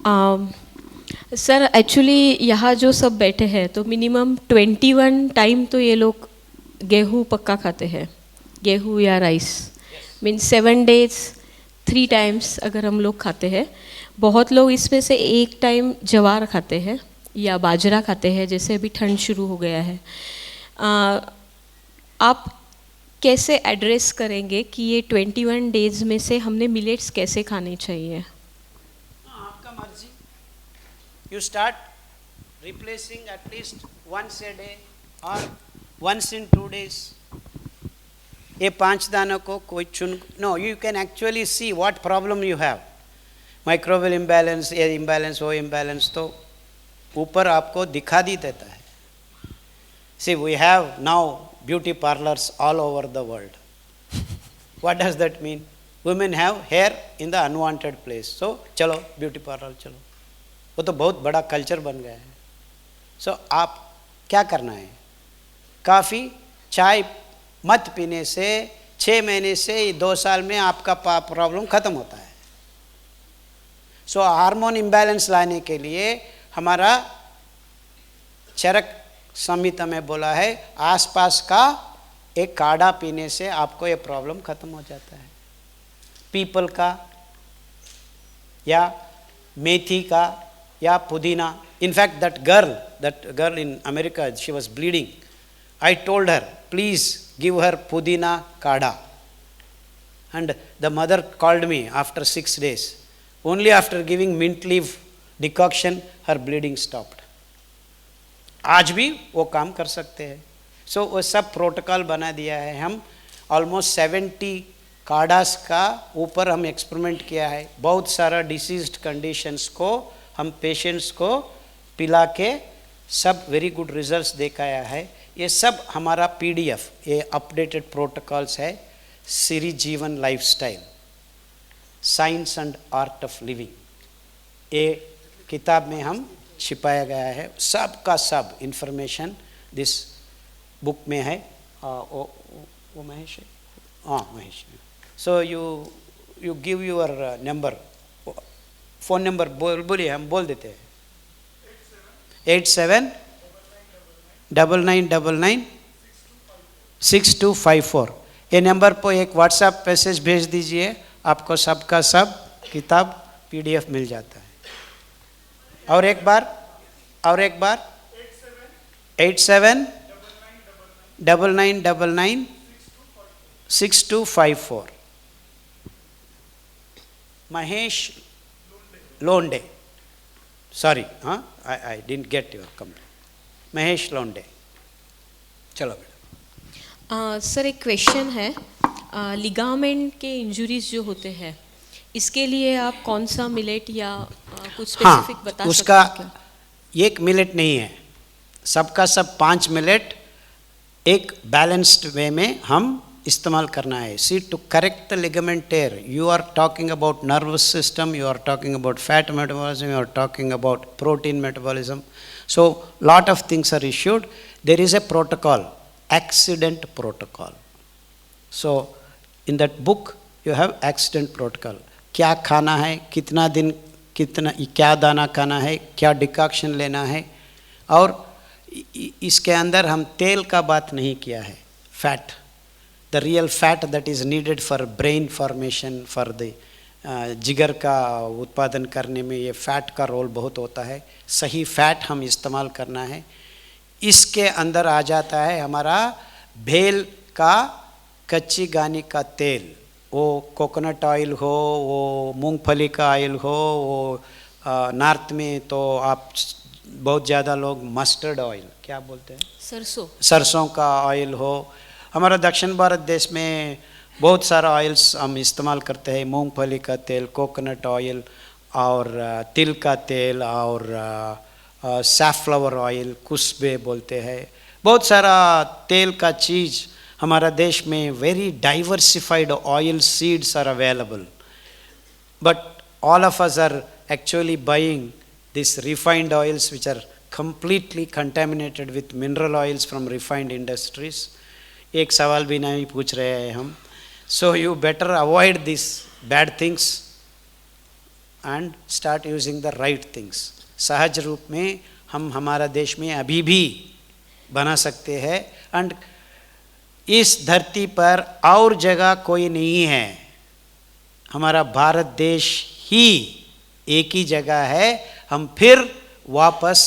Sir actually यहाँ जो सब बैठे हैं तो मिनिमम 21 टाइम तो ये लोग गेहूँ पक्का खाते हैं, गेहूँ या राइस मीन्स 7 days 3 times अगर हम लोग खाते हैं। बहुत लोग इसमें से एक टाइम ज्वार खाते हैं या बाजरा खाते हैं, जैसे अभी ठंड शुरू हो गया है। आप कैसे एड्रेस करेंगे कि ये 21 days में से हमने मिलेट्स कैसे खाने चाहिए? आपका मर्जी। You start replacing at least once a day or once in 2 days. ये 5 दानों को कोई चुन, no, you can actually see what problem you have. Microwell imbalance, ये इम्बैलेंस, वो इम्बैलेंस तो ऊपर आपको दिखा दी देता है। See, we have now beauty parlors all over the world. What does that mean? Women have hair in the unwanted place. So, चलो beauty parlour चलो, वो तो बहुत बड़ा कल्चर बन गया है। So, आप क्या करना है? काफ़ी चाय मत पीने से 6 महीने से 2 साल में आपका प्रॉब्लम ख़त्म होता है। सो हार्मोन इम्बैलेंस लाने के लिए हमारा चरक संहिता में बोला है, आसपास का एक काढ़ा पीने से आपको ये प्रॉब्लम ख़त्म हो जाता है। पीपल का या मेथी का या पुदीना। In fact that girl in America, she was bleeding. I told her, please give her pudina kada. And the mother called me after 6 days. Only after giving mint leaf decoction, her bleeding stopped. आज भी वो काम कर सकते हैं। सो वो सब protocol बना दिया है। हम ऑलमोस्ट 70 काडास का ऊपर हम एक्सपेरिमेंट किया है। बहुत सारा डिसीज्ड कंडीशंस को हम पेशेंट्स को पिला के सब वेरी गुड रिजल्ट्स दिखाया है। ये सब हमारा PDF, ये अपडेटेड प्रोटोकॉल्स है। सिरी जीवन lifestyle, science and art of living, ये किताब में हम छिपाया गया है। सब का सब इंफॉर्मेशन दिस बुक में है। वो महेश है, हाँ Mahesh. So you give your number, phone number बोलिए, हम बोल देते हैं। 8799996254। ये नंबर पर एक व्हाट्सएप मैसेज भेज दीजिए, आपको सबका सब किताब PDF मिल जाता है। और एक बार 8799996254। महेश लोंडे, सॉरी, हाँ I didn't get your complaint. Mahesh Londe. चलो बेटा। सर एक क्वेश्चन है, लिगामेंट के इंजुरीज जो होते हैं इसके लिए आप कौन सा मिलेट या कुछ स्पेसिफिक बता उसका सकते हैं क्या? एक मिलेट नहीं है, सबका सब 5 मिलेट एक बैलेंस्ड वे में हम इस्तेमाल करना है। See, to correct the ligament tear, you are talking about nervous system, you are talking about fat metabolism, you are talking about protein metabolism. So lot of things are issued. There is a protocol, accident protocol. So in that book you have accident protocol. क्या खाना है, कितना दिन, कितना क्या दाना खाना है, क्या डिकॉक्शन लेना है। और इसके अंदर हम तेल का बात नहीं किया है, fat, the real fat that is needed for brain formation, for the जिगर का उत्पादन करने में ये फैट का रोल बहुत होता है। सही फैट हम इस्तेमाल करना है। इसके अंदर आ जाता है हमारा भेल का कच्ची घानी का तेल, वो कोकोनट ऑयल हो, वो मूंगफली का ऑयल हो, वो नॉर्थ में तो आप बहुत ज़्यादा लोग मस्टर्ड ऑयल क्या बोलते हैं, सरसों का ऑयल हो। हमारा दक्षिण भारत देश में बहुत सारा ऑयल्स हम इस्तेमाल करते हैं, मूंगफली का तेल, कोकोनट ऑयल और तिल का तेल और सैफ्लावर ऑयल, कुस्बे बोलते हैं। बहुत सारा तेल का चीज़ हमारा देश में, very diversified oil seeds are available, but all of us are actually buying this refined oils which are completely contaminated with mineral oils from refined industries. एक सवाल भी नहीं पूछ रहे हैं हम. So you better avoid these bad things. and start using the right things. सहज रूप में हम हमारा देश में अभी भी बना सकते हैं, एंड इस धरती पर और जगह कोई नहीं है, हमारा भारत देश ही एक ही जगह है, हम फिर वापस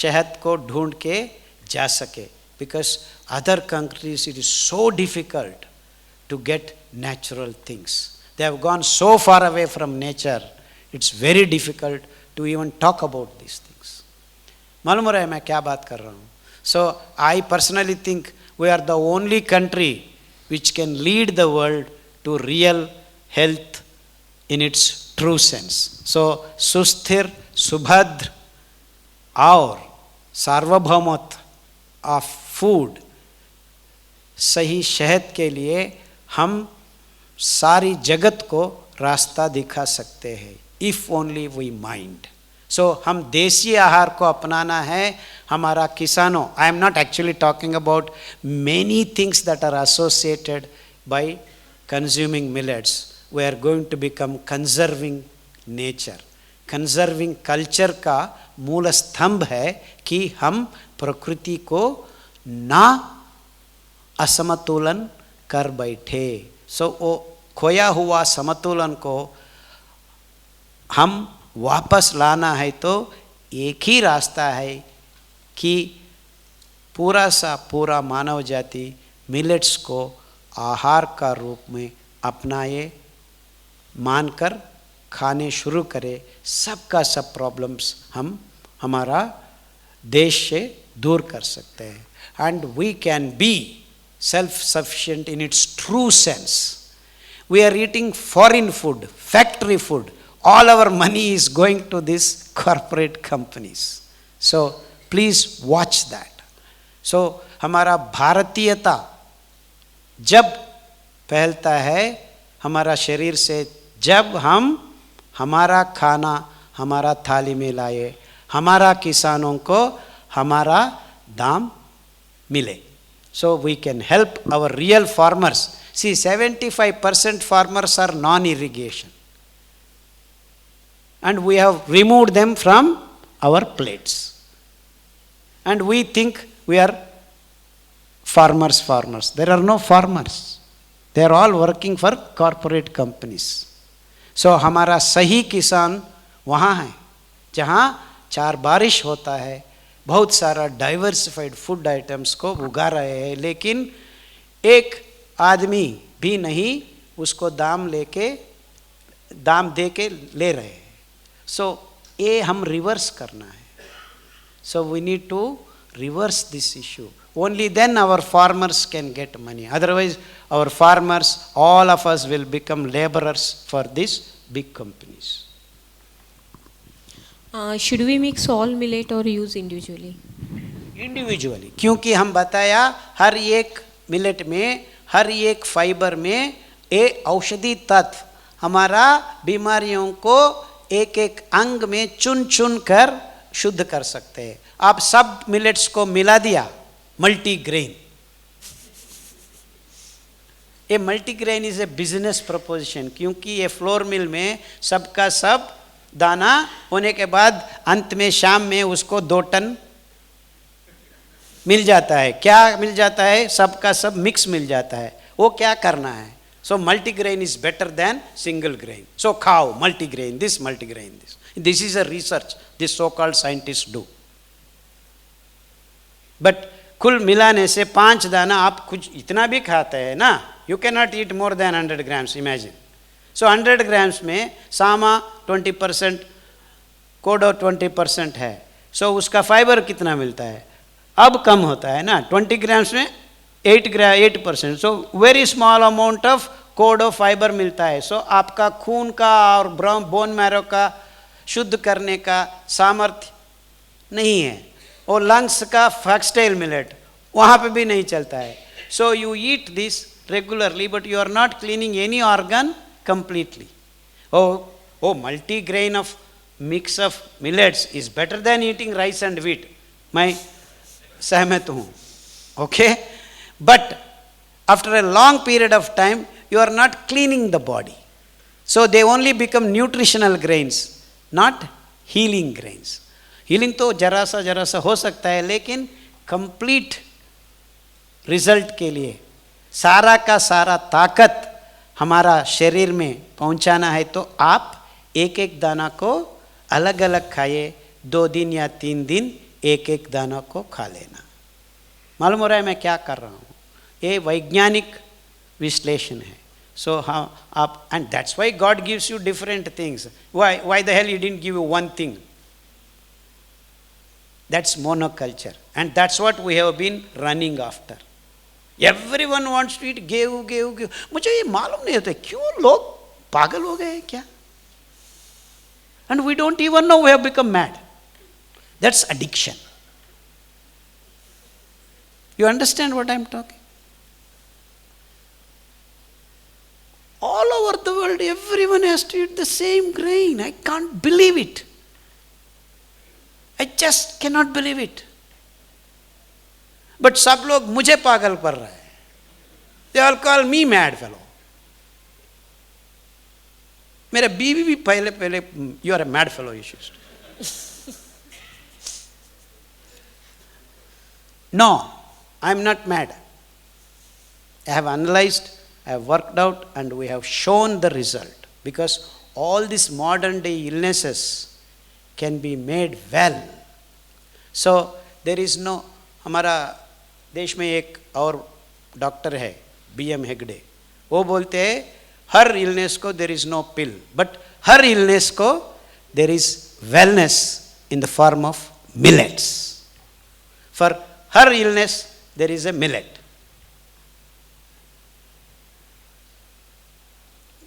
शहद को ढूंढ के जा सके. Because other countries it is so difficult to get natural things. They have gone so far away from nature, it's very difficult to even talk about these things. मालूम हो रहा है मैं क्या बात कर रहा हूँ. So I personally think we are the only country which can lead the world to real health in its true sense. So सुस्थिर, Subhadra और सार्वभौमत्व of food, सही शहद के लिए हम सारी जगत को रास्ता दिखा सकते हैं, if only we mind. So हम देसी आहार को अपनाना है. हमारा किसानों, I am not actually talking about many things that are associated by consuming millets. We are going to become conserving nature. Conserving culture का मूल स्तंभ है कि हम प्रकृति को ना असमतुलन कर बैठे. सो वो खोया हुआ समतुलन को हम वापस लाना है, तो एक ही रास्ता है कि पूरा सा पूरा मानव जाति मिलेट्स को आहार का रूप में अपनाए, मानकर खाने शुरू करे. सबका सब प्रॉब्लम्स हम हमारा देश से दूर कर सकते हैं. And we can be self-sufficient in its true sense. We are eating foreign food, factory food. All our money is going to these corporate companies. So please watch that. So हमारा भारतीयता जब फैलता है हमारा शरीर से, जब हम हमारा खाना हमारा थाली में लाए, हमारा किसानों को हमारा दाम मिले. So we can help our real farmers. See, 75% farmers are non-irrigation. And we have removed them from our plates. And we think we are farmers. There are no farmers. They are all working for corporate companies. So हमारा सही किसान वहाँ है जहाँ 4 बारिश होता है, बहुत सारा डाइवर्सिफाइड फूड आइटम्स को उगा रहे हैं, लेकिन एक आदमी भी नहीं उसको दाम दे के ले रहे हैं. सो ये हम रिवर्स करना है. So we need to reverse this issue. Only then our farmers can get money. Otherwise our farmers, all of us will become labourers for this big companies. Should we mix all millet or use individually? Individually, क्योंकि हम बताया हर एक millet में, हर एक fibre में एक औषधि तत्व हमारा बीमारियों को एक एक अंग में चुन चुन कर शुद्ध कर सकते हैं. आप सब मिलेट्स को मिला दिया, मल्टीग्रेन. ये multigrain is a business preposition, क्योंकि ये फ्लोर मिल में सबका सब दाना होने के बाद अंत में शाम में उसको 2 टन मिल जाता है. क्या मिल जाता है? सबका सब मिक्स मिल जाता है. वो क्या करना है? So multigrain is better than single grain. So खाओ multigrain this, multigrain this. This is a research this so called scientist do. But कुल मिलाने से 5 दाना आप कुछ इतना भी खाते हैं ना, you can not eat more than 100 grams. Imagine. So 100 grams में सामा 20%, कोडो 20% है. सो उसका फाइबर कितना मिलता है? अब कम होता है ना, 20 grams में 8%. So very small amount of kodo fibre मिलता है. सो आपका खून का और बोन मैरो का शुद्ध करने का सामर्थ्य नहीं है. और लंग्स का फॉक्सटेल मिलेट वहाँ पे भी नहीं चलता है. So you eat this regularly but you are not cleaning any organ completely. Oh, multi-grain of mix of millets is better than eating rice and wheat. मैं सहमत हूँ. Okay? But after a long period of time, you are not cleaning the body. So they only become nutritional grains, not healing grains. Healing तो जरा सा हो सकता है, लेकिन complete रिजल्ट के लिए सारा का सारा ताकत हमारा शरीर में पहुंचाना है तो आप एक एक दाना को अलग अलग खाइए, 2 दिन या 3 दिन एक एक दाना को खा लेना। मालूम हो रहा है मैं क्या कर रहा हूँ? ये वैज्ञानिक विश्लेषण है। सो हाँ आप, and that's why God gives you different things. Why the hell he didn't give you one thing? That's monoculture, and that's what we have been running after. Everyone wants to eat गेहूं गेहूं गेहूं। मुझे ये मालूम नहीं होता क्यों लोग पागल हो गए हैं क्या? And we don't even know we have become mad. That's addiction. You understand what I am talking? All over the world, everyone has to eat the same grain. I can't believe it. I just cannot believe it. But सब लोग मुझे पागल कर रहे हैं. They all call me mad fellow. मेरे बीवी भी पहले you are a mad fellow, you should. No. I am not mad. I have analyzed, I have worked out, and we have shown the result. Because all these modern day illnesses can be made well. So there is no, हमारा देश में एक और doctor है BM Hegde, वो बोलते हैं हर illness को there is no pill, but her illness को there is wellness in the form of millets. For her illness there is a millet.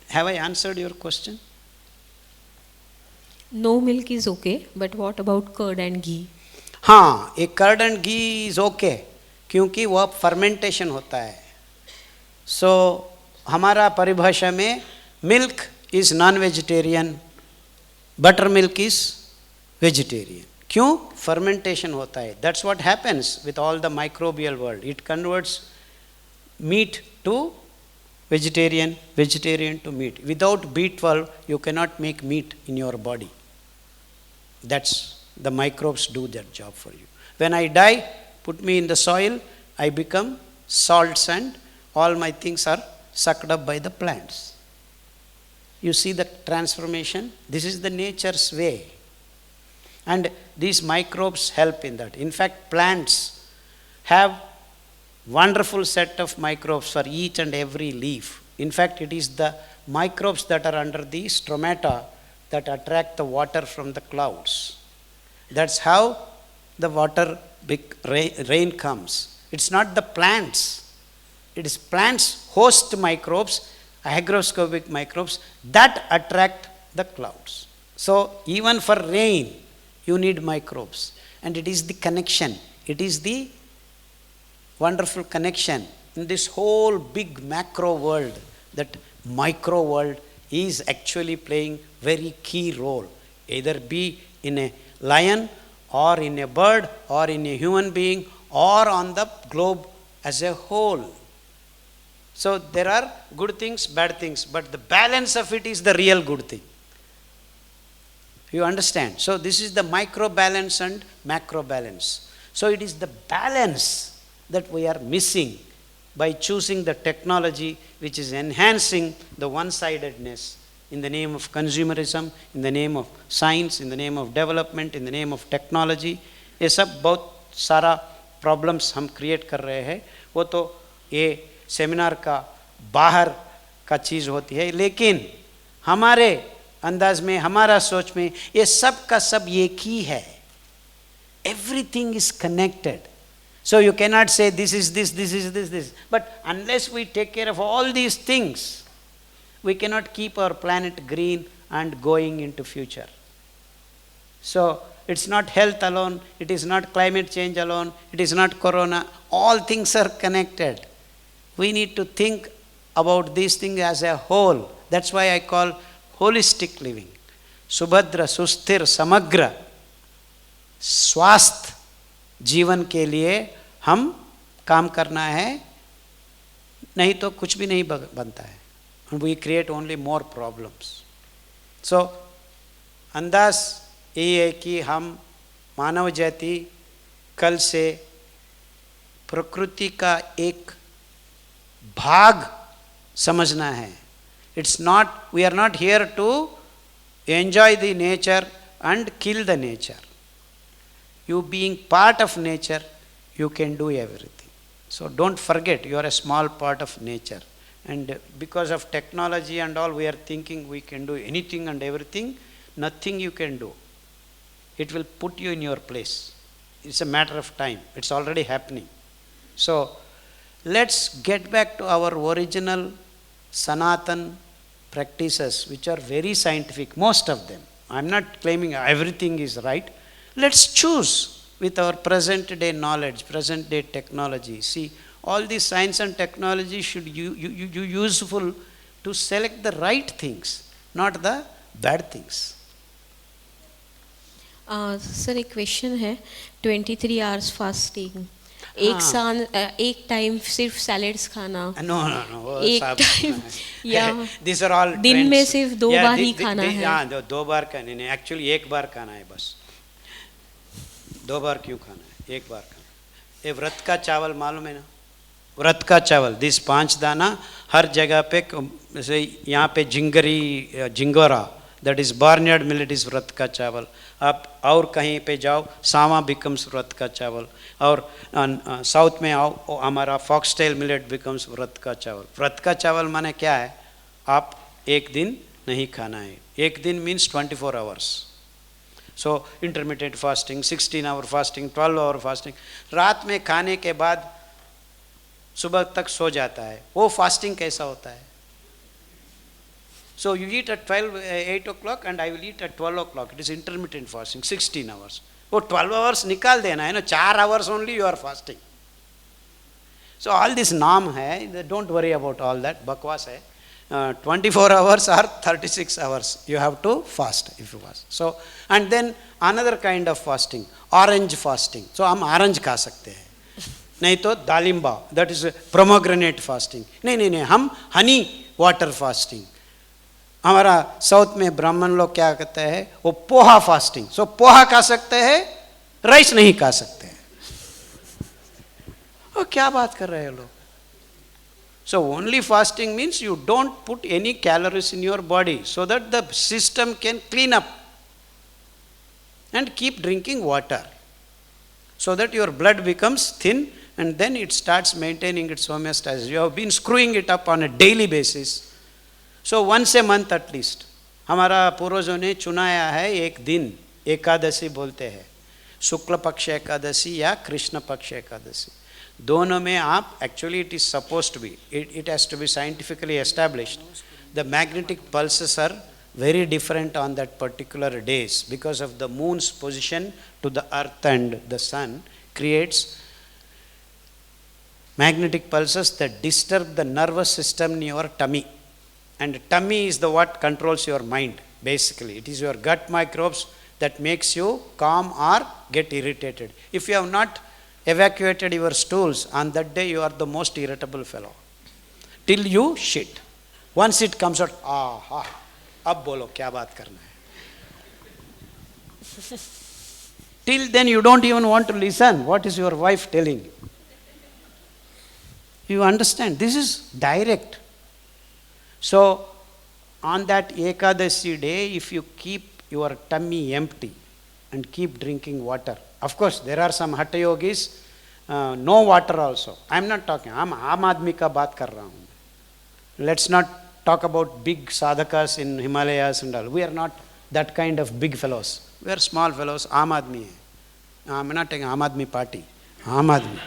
Have I answered your question? No milk is okay, but what about curd and ghee? हाँ, एक curd and ghee is okay, क्योंकि वह fermentation होता है. So हमारा परिभाषा में milk is non vegetarian, butter milk is vegetarian. क्यों? फर्मेंटेशन होता है. That's what happens with all the microbial world. It converts meat to vegetarian, vegetarian to meat. Without B12, you cannot make meat in your body. That's the microbes do that job for you. When I die, put me in the soil, I become salts and all my things are sucked up by the plants. You see the transformation? This is the nature's way. And these microbes help in that. In fact, plants have wonderful set of microbes for each and every leaf. In fact, it is the microbes that are under the stromata that attract the water from the clouds. That's how the water, rain comes. It's not the plants. It is plants host microbes, hygroscopic microbes that attract the clouds. So even for rain, you need microbes. And it is the connection. It is the wonderful connection in this whole big macro world. That micro world is actually playing very key role, either be in a lion or in a bird or in a human being or on the globe as a whole. So there are good things, bad things, but the balance of it is the real good thing. You understand? So this is the micro balance and macro balance. So it is the balance that we are missing by choosing the technology which is enhancing the one-sidedness in the name of consumerism, in the name of science, in the name of development, in the name of technology. ये सब बहुत सारा problems हम create कर रहे हैं. वो तो ये सेमिनार का बाहर का चीज़ होती है, लेकिन हमारे अंदाज में, हमारा सोच में ये सब का सब एक ही है. Everything is connected. So you cannot say this is this, this is this. But unless we take care of all these things, we cannot keep our planet green and going into future. So it's not health alone, it is not climate change alone, it is not corona. All things are connected. We need to think about these things as a whole. That's why I call holistic living. Subhadra, susthir, samagra, स्वास्थ्य जीवन के लिए हम काम करना है, नहीं तो कुछ भी नहीं बनता है. and we create only more problems. So अंदाज यही है कि हम मानव जाति कल से प्रकृति का एक भाग समझना है. It's not, we are not here to enjoy the nature and kill the nature. You being part of nature, you can do everything. So don't forget, you are a small part of nature. And because of technology and all, we are thinking we can do anything and everything. Nothing you can do. It will put you in your place. It's a matter of time. It's already happening. So let's get back to our original Sanatan practices, which are very scientific, most of them. I'm not claiming everything is right. Let's choose with our present day knowledge, present day technology. See, all this science and technology should you useful to select the right things, not the bad things. Sir एक question है 23 hours fasting एक time सिर्फ salads खाना no एक time या this are all दिन में सिर्फ 2 बार ही खाना है. हाँ 2 बार खाना नहीं, एक्चुअली 1 बार खाना है बस. 2 बार क्यों खाना है, 1 बार खाना. ये व्रत का चावल मालूम है ना, व्रत का चावल, दिस 5 दाना हर जगह पे, जैसे यहाँ पे jhangora, that is barnyard millet is व्रत का चावल. आप और कहीं पे जाओ सामा बिकम्स व्रत का चावल, और साउथ में आओ हमारा फॉक्सटेल मिलेट बिकम्स व्रत का चावल. व्रत का चावल माने क्या है, आप एक दिन नहीं खाना है. एक दिन means 24 hours. So intermediate fasting, 16 hour fasting, 12 hour fasting. रात में खाने के बाद सुबह तक सो जाता है, वो फास्टिंग कैसा होता है. So you eat at 8 o'clock and I will eat at 12 o'clock. It is intermittent fasting, 16 hours. वो 12 hours निकाल देना है ना, 4 hours only you are fasting. So all this नाम है, don't worry about all that, बकवास है. 24 hours or 36 hours you have to fast if you fast. So and then another kind of fasting, orange fasting. So हम orange खा सकते हैं, नहीं तो दालिम्बा, that is pomegranate fasting. नहीं हम हनी वाटर फास्टिंग. हमारा साउथ में ब्राह्मण लोग क्या कहते हैं, वो पोहा फास्टिंग. सो पोहा खा सकते हैं, राइस नहीं खा सकते हैं. और क्या बात कर रहे हैं लोग. So only fasting means you don't put any calories in your body so that the system can clean up and keep drinking water so that your blood becomes thin and then it starts maintaining its homeostasis. You have been screwing it up on a daily basis. So once a month at least. हमारा पूर्वजों ने चुनाया है एक दिन, एकादशी बोलते हैं, शुक्ल पक्ष एकादशी या कृष्ण पक्ष एकादशी. दोनों में आप, actually it is supposed to be, it has to be scientifically established. The magnetic pulses are very different on that particular days because of the moon's position to the earth and the sun creates magnetic pulses that disturb the nervous system in your tummy. And tummy is the what controls your mind basically. It is your gut microbes that makes you calm or get irritated. If you have not evacuated your stools on that day, you are the most irritable fellow till you shit. Once it comes out, aha, अब बोलो क्या बात करना है. Till then you don't even want to listen. What is your wife telling you? You understand? This is direct. So on that Ekadashi day, if you keep your tummy empty and keep drinking water, of course there are some hatha yogis, no water also. I am not talking, हम आम आदमी का बात कर रहा हूँ. Let's not talk about big sadhakas in Himalayas and all. We are not that kind of big fellows. We are small fellows. Aam Aadmi hai. I'm not taking Aam Aadmi party. Aam Aadmi.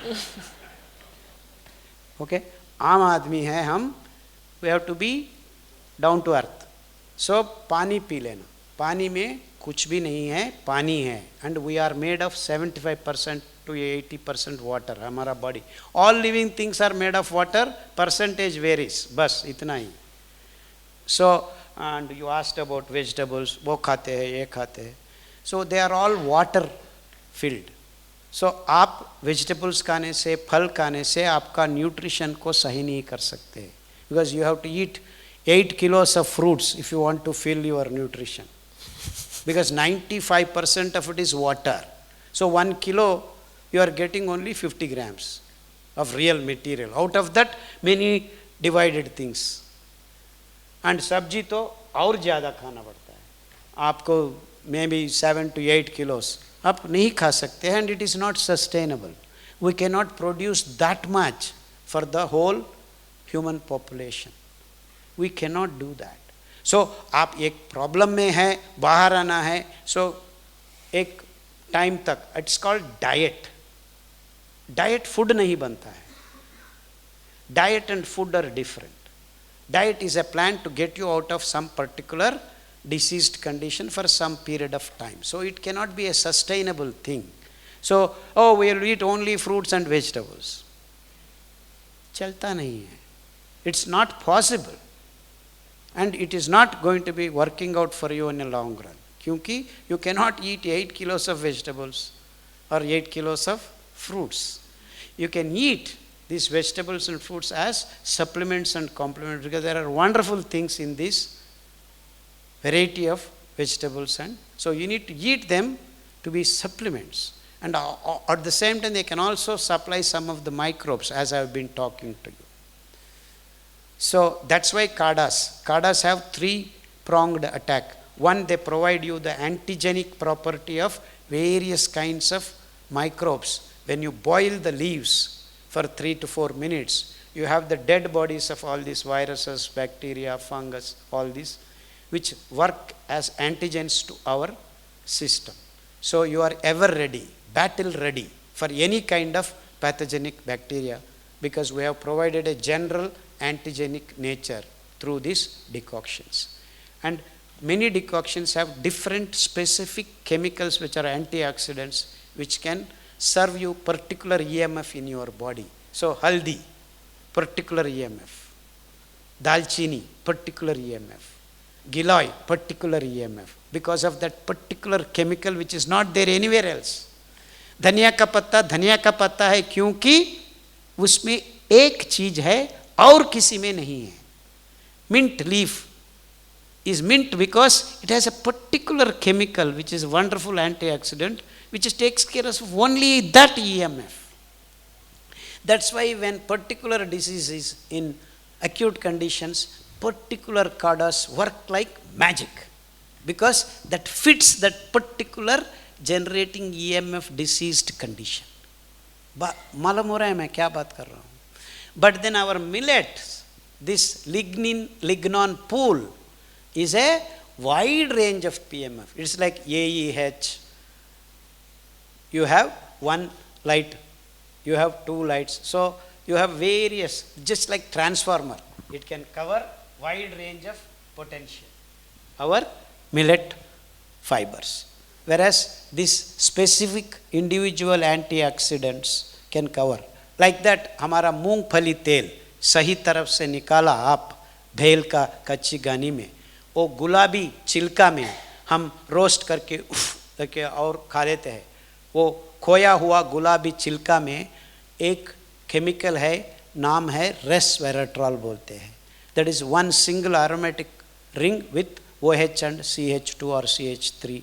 Okay? Aam Aadmi hai hum. We have to be down to earth. So, पानी P लेना. पानी में कुछ भी नहीं है, पानी है. And we are made of 75% to 80% water. हमारा body. All living things are made of water. Percentage varies. बस इतना ही. So, and you asked about vegetables, वो खाते हैं, ये खाते हैं. So, they are all water filled. So, आप vegetables खाने से, फल खाने से आपका nutrition को सही नहीं कर सकते. Because you have to eat 8 kilos of fruits if you want to fill your nutrition. Because 95% of it is water. So 1 kilo, you are getting only 50 grams of real material. Out of that, many divided things. And sabji to और ज़्यादा खाना पड़ता है. आपको maybe 7 to 8 kilos. आप नहीं खा सकते हैं, and it is not sustainable. We cannot produce that much for the whole human population. We cannot do that. So आप एक प्रॉब्लम में है, बाहर आना है, so एक टाइम तक, it's called diet. Diet food नहीं बनता है. Diet and food are different. Diet is a plan to get you out of some particular diseased condition for some period of time. So it cannot be a sustainable thing. So, oh, we will eat only fruits and vegetables. चलता नहीं है. It's not possible. And it is not going to be working out for you in a long run. क्योंकि you cannot eat 8 kilos of vegetables or 8 kilos of fruits. You can eat these vegetables and fruits as supplements and complements, because there are wonderful things in this variety of vegetables, and so you need to eat them to be supplements. And at the same time, they can also supply some of the microbes, as I have been talking to you. So that's why kadas have three-pronged attack. One, they provide you the antigenic property of various kinds of microbes. When you boil the leaves for 3 to 4 minutes, you have the dead bodies of all these viruses, bacteria, fungus, all these, which work as antigens to our system. So you are ever ready, battle ready for any kind of pathogenic bacteria, because we have provided a general antigenic nature through these decoctions. And many decoctions have different specific chemicals which are antioxidants, which can serve you particular EMF in your body. So haldi, particular EMF. Dalchini, particular EMF. Giloy, particular EMF. Because of that particular chemical which is not there anywhere else. धनिया का पत्ता है क्योंकि उसमें एक चीज है और किसी में नहीं है. Mint leaf is mint because it has a particular chemical which is a wonderful antioxidant which takes care of only that EMF. That's why when particular disease is in acute conditions, particular kadas work like magic, because that fits that particular generating EMF diseased condition. मालूम हो रहा है मैं क्या बात कर रहा हूँ. But then our millet, this lignon pool is a wide range of PMF. It's like AEH. You have one light, you have two lights. So you have various, just like transformer. It can cover wide range of potential. Our millet fibers. Whereas this specific individual antioxidants can cover. Like that, हमारा मूंगफली तेल सही तरफ से निकाला आप भेल का कच्ची गानी में, वो गुलाबी छिलका में हम रोस्ट करके और खा लेते हैं. वो खोया हुआ गुलाबी छिलका में एक केमिकल है, नाम है रेस्वेराट्रॉल बोलते हैं. That is one single aromatic ring with OH and CH2 और CH3.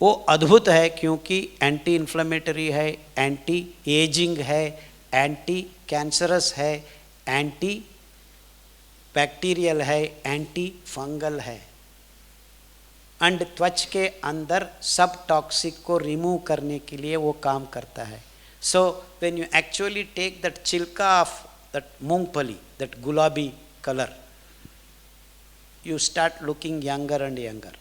वो अद्भुत है क्योंकि एंटी इन्फ्लेमेटरी है, एंटी एजिंग है, एंटी कैंसरस है, एंटी बैक्टीरियल है, एंटी फंगल है, एंड त्वच के अंदर सब टॉक्सिक को रिमूव करने के लिए वो काम करता है. So when you actually take that छिलका ऑफ दैट मूंगफली, दैट गुलाबी colour, you start looking younger and younger.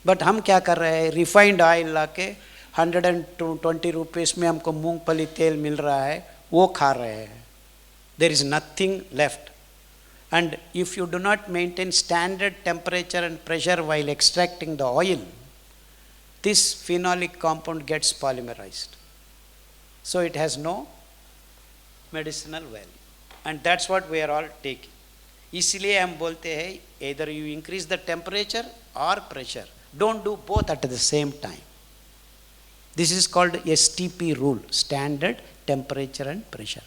But हम क्या कर रहे हैं, रिफाइंड ऑयल ला के 120 रुपीस में हमको मूंगफली तेल मिल रहा है, वो खा रहे हैं. There is nothing left. And if you do not maintain standard temperature and pressure while extracting the oil, this phenolic compound gets polymerized. So it has no medicinal value. And that's what we are all taking. इसलिए हम बोलते हैं either you increase the temperature or pressure. Don't do both at the same time. This is called STP rule, standard temperature and pressure.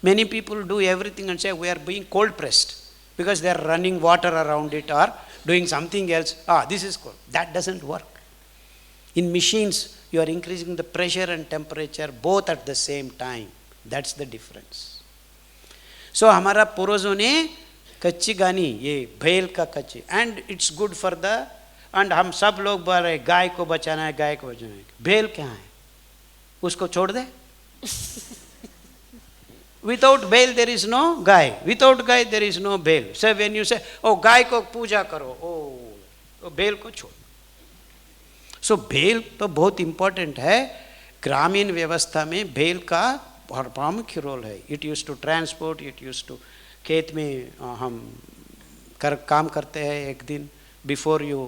Many people do everything and say we are being cold pressed because they are running water around it or doing something else. This is cold. That doesn't work. In machines, you are increasing the pressure and temperature both at the same time. That's the difference. So हमारा पूर्वजों ने कच्ची गानी ये भेल का कच्ची and it's good for the and हम सब लोग बोल रहे गाय को बचाना है, गाय को बचाना है. भेल क्या है? उसको छोड़ दे. Without भेल there is no guy. Without guy there is no भेल. So when you say गाय को पूजा करो, तो भेल को छोड़. सो भेल तो बहुत इंपॉर्टेंट है. ग्रामीण व्यवस्था में भेल का प्रमुख रोल है. It use to transport, it use to खेत में हम काम करते हैं एक दिन before you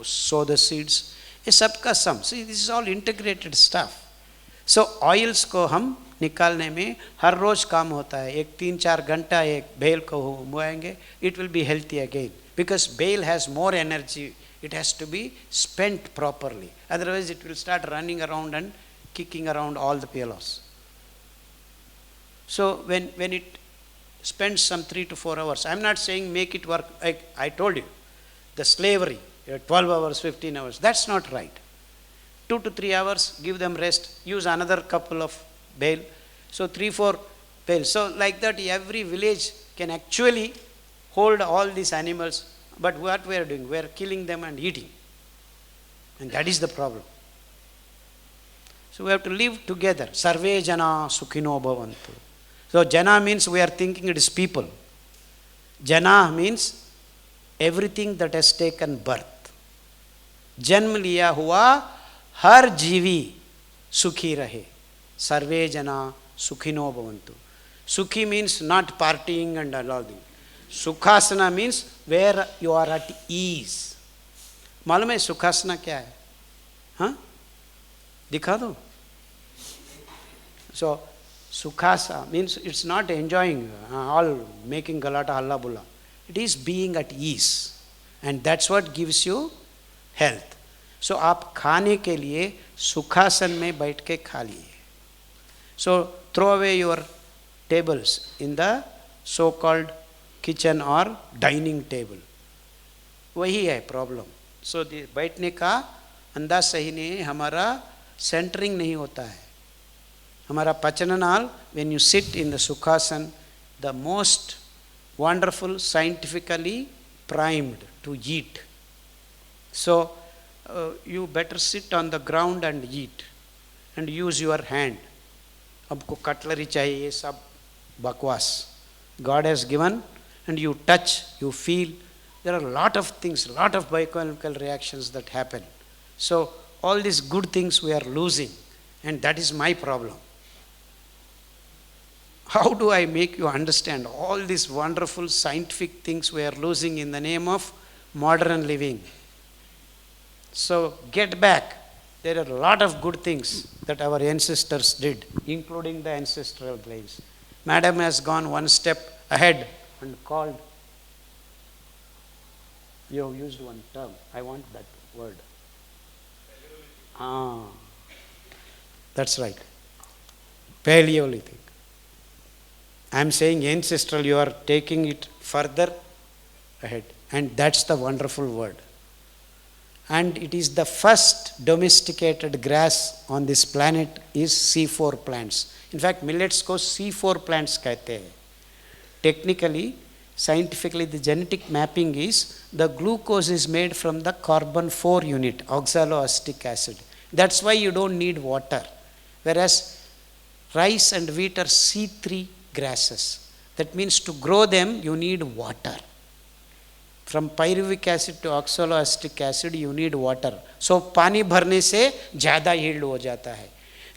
sow the seeds. ये सब का sum. See this is all integrated stuff. So oils को हम निकालने में हर रोज काम होता है. एक 3-4 घंटा एक भेल को बोएंगे, it will be healthy again because भेल has more energy. It has to be spent properly. Otherwise, it will start running around and kicking around all the pillows. So, when it spends some 3 to 4 hours, I'm not saying make it work. I told you, the slavery, 12 hours, 15 hours, that's not right. 2 to 3 hours, give them rest, use another couple of bale. So, 3-4 bales. So, like that, every village can actually hold all these animals. But what we are doing, we are killing them and eating. And that is the problem. So we have to live together. Sarve jana sukhino bhavantu. So jana means we are thinking it is people. Jana means everything that has taken birth. Janm liya hua har jeevi sukhi rahe. Sarve jana sukhino bhavantu. Sukhi means not partying and all that. Sukhasana means where you are at ease. मालूम है सुखासना क्या है? हाँ, दिखा दो. So sukhasa means it's not enjoying all making galata halla bulla. It is being at ease, and that's what gives you health. So आप खाने के लिए सुखासन में बैठ के खा लिए. So throw away your tables in the so-called kitchen or dining table. वही है प्रॉब्लम. सो बैठने का अंदाज सही नहीं है. हमारा सेंटरिंग नहीं होता है. हमारा पचननाल when you sit in the sukhasan, the most wonderful, scientifically primed to eat. So you better sit on the ground and eat and use your hand. आपको कटलरी चाहिए, ये सब बकवास. God has given and you touch, you feel. There are a lot of things, a lot of biochemical reactions that happen. So all these good things we are losing, and that is my problem. How do I make you understand all these wonderful scientific things we are losing in the name of modern living? So get back. There are a lot of good things that our ancestors did, including the ancestral grains. Madam has gone one step ahead and called. You have used one term. I want that word. That's right. Palaeolithic. I am saying ancestral, you are taking it further ahead. And that's the wonderful word. And it is the first domesticated grass on this planet is C4 plants. In fact, millets को C4 plants कहते हैं. Technically, scientifically, the genetic mapping is the glucose is made from the carbon 4 unit, oxaloacetic acid. That's why you don't need water. Whereas rice and wheat are C3 grasses. That means to grow them, you need water. From pyruvic acid to oxaloacetic acid, you need water. So, पानी भरने से ज़्यादा yield हो जाता है.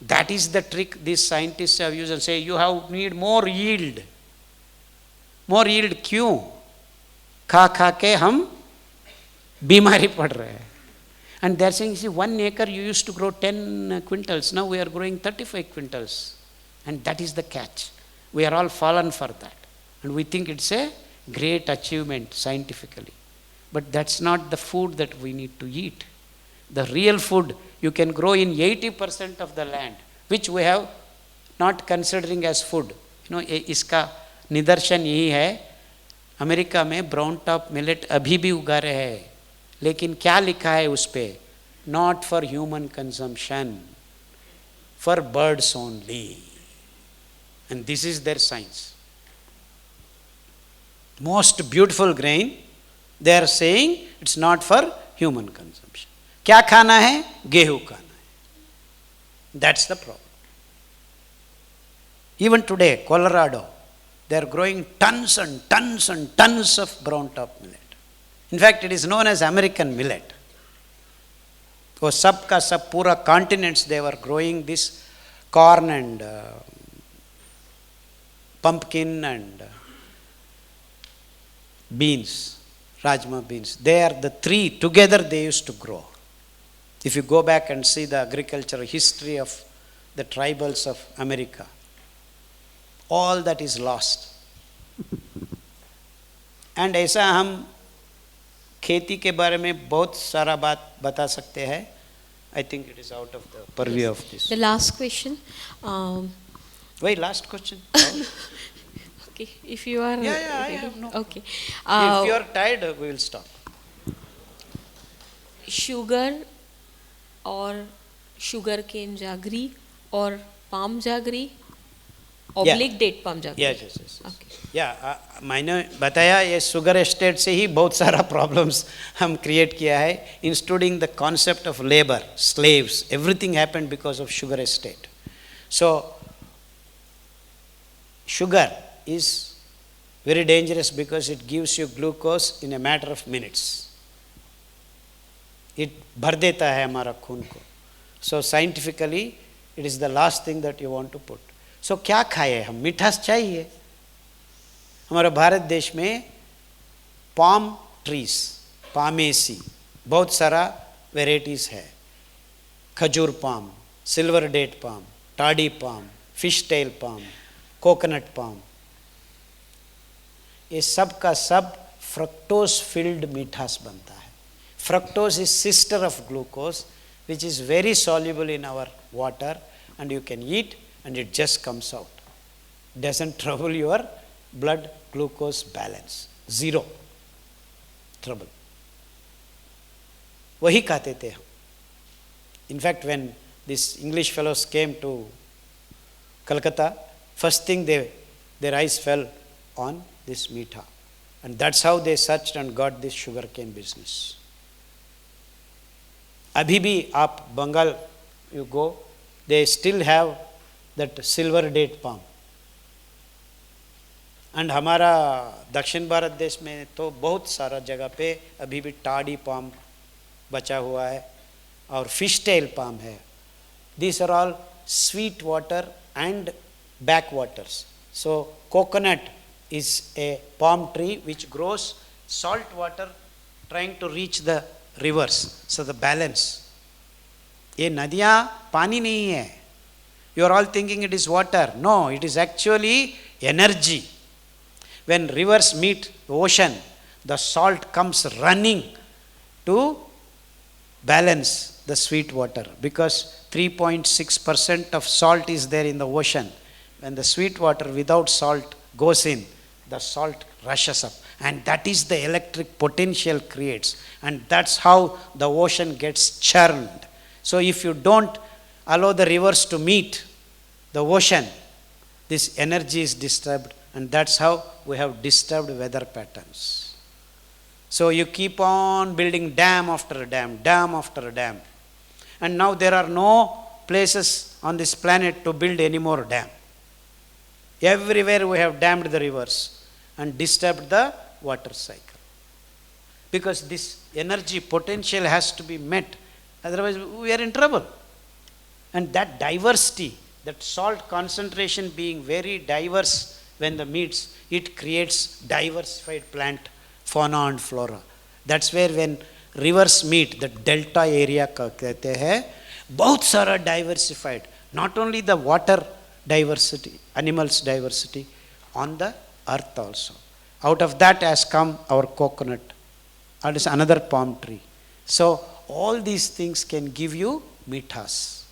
That is the trick these scientists have used and say you have need more yield. More yield क्यों? खा खा के हम बीमारी पड़ रहे हैं. And they are saying, see, 1 acre you used to grow 10 quintals. Now we are growing 35 quintals. And that is the catch. We are all fallen for that. And we think it's a great achievement scientifically. But that's not the food that we need to eat. The real food you can grow in 80% of the land, which we have not considering as food. इसका निदर्शन यही है, America में brown top millet अभी भी उगा रहे हैं, लेकिन क्या लिखा है उस पे? Not for human consumption, for birds only, and this is their science. Most beautiful grain, they are saying it's not for human consumption. क्या खाना है? गेहूं खाना है. That's the problem. Even today, Colorado, they are growing tons and tons and tons of brown top millet. In fact, it is known as American millet. वो सब का सब पूरा continents they were growing this corn and pumpkin and beans, rajma beans. They are the three together they used to grow. If you go back and see the agricultural history of the tribals of America, all that is lost. And ऐसा हम खेती के बारे में बहुत सारा बात बता सकते हैं. I think it is out of the purview of this. The last question. Wait, last question. Okay, if you are Yeah, I ready. have no. Okay. If you are tired, we will stop. Sugar और sugar cane jaggery और palm jaggery, oblique date palm jaggery. Yes. Okay. मैंने बताया ये sugar estate से ही बहुत सारा problems हम create किया है, including the concept of labour, slaves, everything happened because of sugar estate. So sugar is very dangerous because it gives you glucose in a matter of minutes. It भर देता है हमारा खून को. So scientifically it is the last thing that you want to put. So क्या खाए हम? मिठास चाहिए. हमारे भारत देश में पाम ट्रीज, पामेसी, बहुत सारा वेराइटीज है. खजूर palm, silver date palm, toddy palm, fish tail palm, coconut palm, ये सब का सब फ्रक्टोज फिल्ड मीठास बनता है. Fructose is sister of glucose which is very soluble in our water and you can eat and it just comes out. Doesn't trouble your blood glucose balance. Zero trouble. वही खाते थे हम. In fact, when these English fellows came to Calcutta, first thing their eyes fell on this meetha, and that's how they searched and got this sugarcane business. अभी भी आप Bengal you go, they still have that silver date palm. And हमारा दक्षिण भारत देश में तो बहुत सारा जगह पे अभी भी टाडी पाम बचा हुआ है और फिश टेल पाम है. These are all sweet water and backwaters. So coconut is a palm tree which grows salt water trying to reach the rivers. So the balance. ये नदियाँ पानी नहीं है. You are all thinking it is water. No, it is actually energy. When rivers meet the ocean, the salt comes running to balance the sweet water, because 3.6% of salt is there in the ocean. When the sweet water without salt goes in, the salt rushes up, and that is the electric potential creates, and that's how the ocean gets churned. So if you don't allow the rivers to meet the ocean, this energy is disturbed, and that's how we have disturbed weather patterns. So you keep on building dam after dam, dam after dam, and now there are no places on this planet to build any more dam. Everywhere we have dammed the rivers and disturbed the water cycle, because this energy potential has to be met, otherwise we are in trouble. And that diversity, that salt concentration being very diverse when the meets, it creates diversified plant fauna and flora. That's where when rivers meet, the delta area कहते हैं, बहुत सारा diversified, not only the water diversity, animals diversity, on the earth also. Out of that has come our coconut, that is another palm tree. So all these things can give you mithas.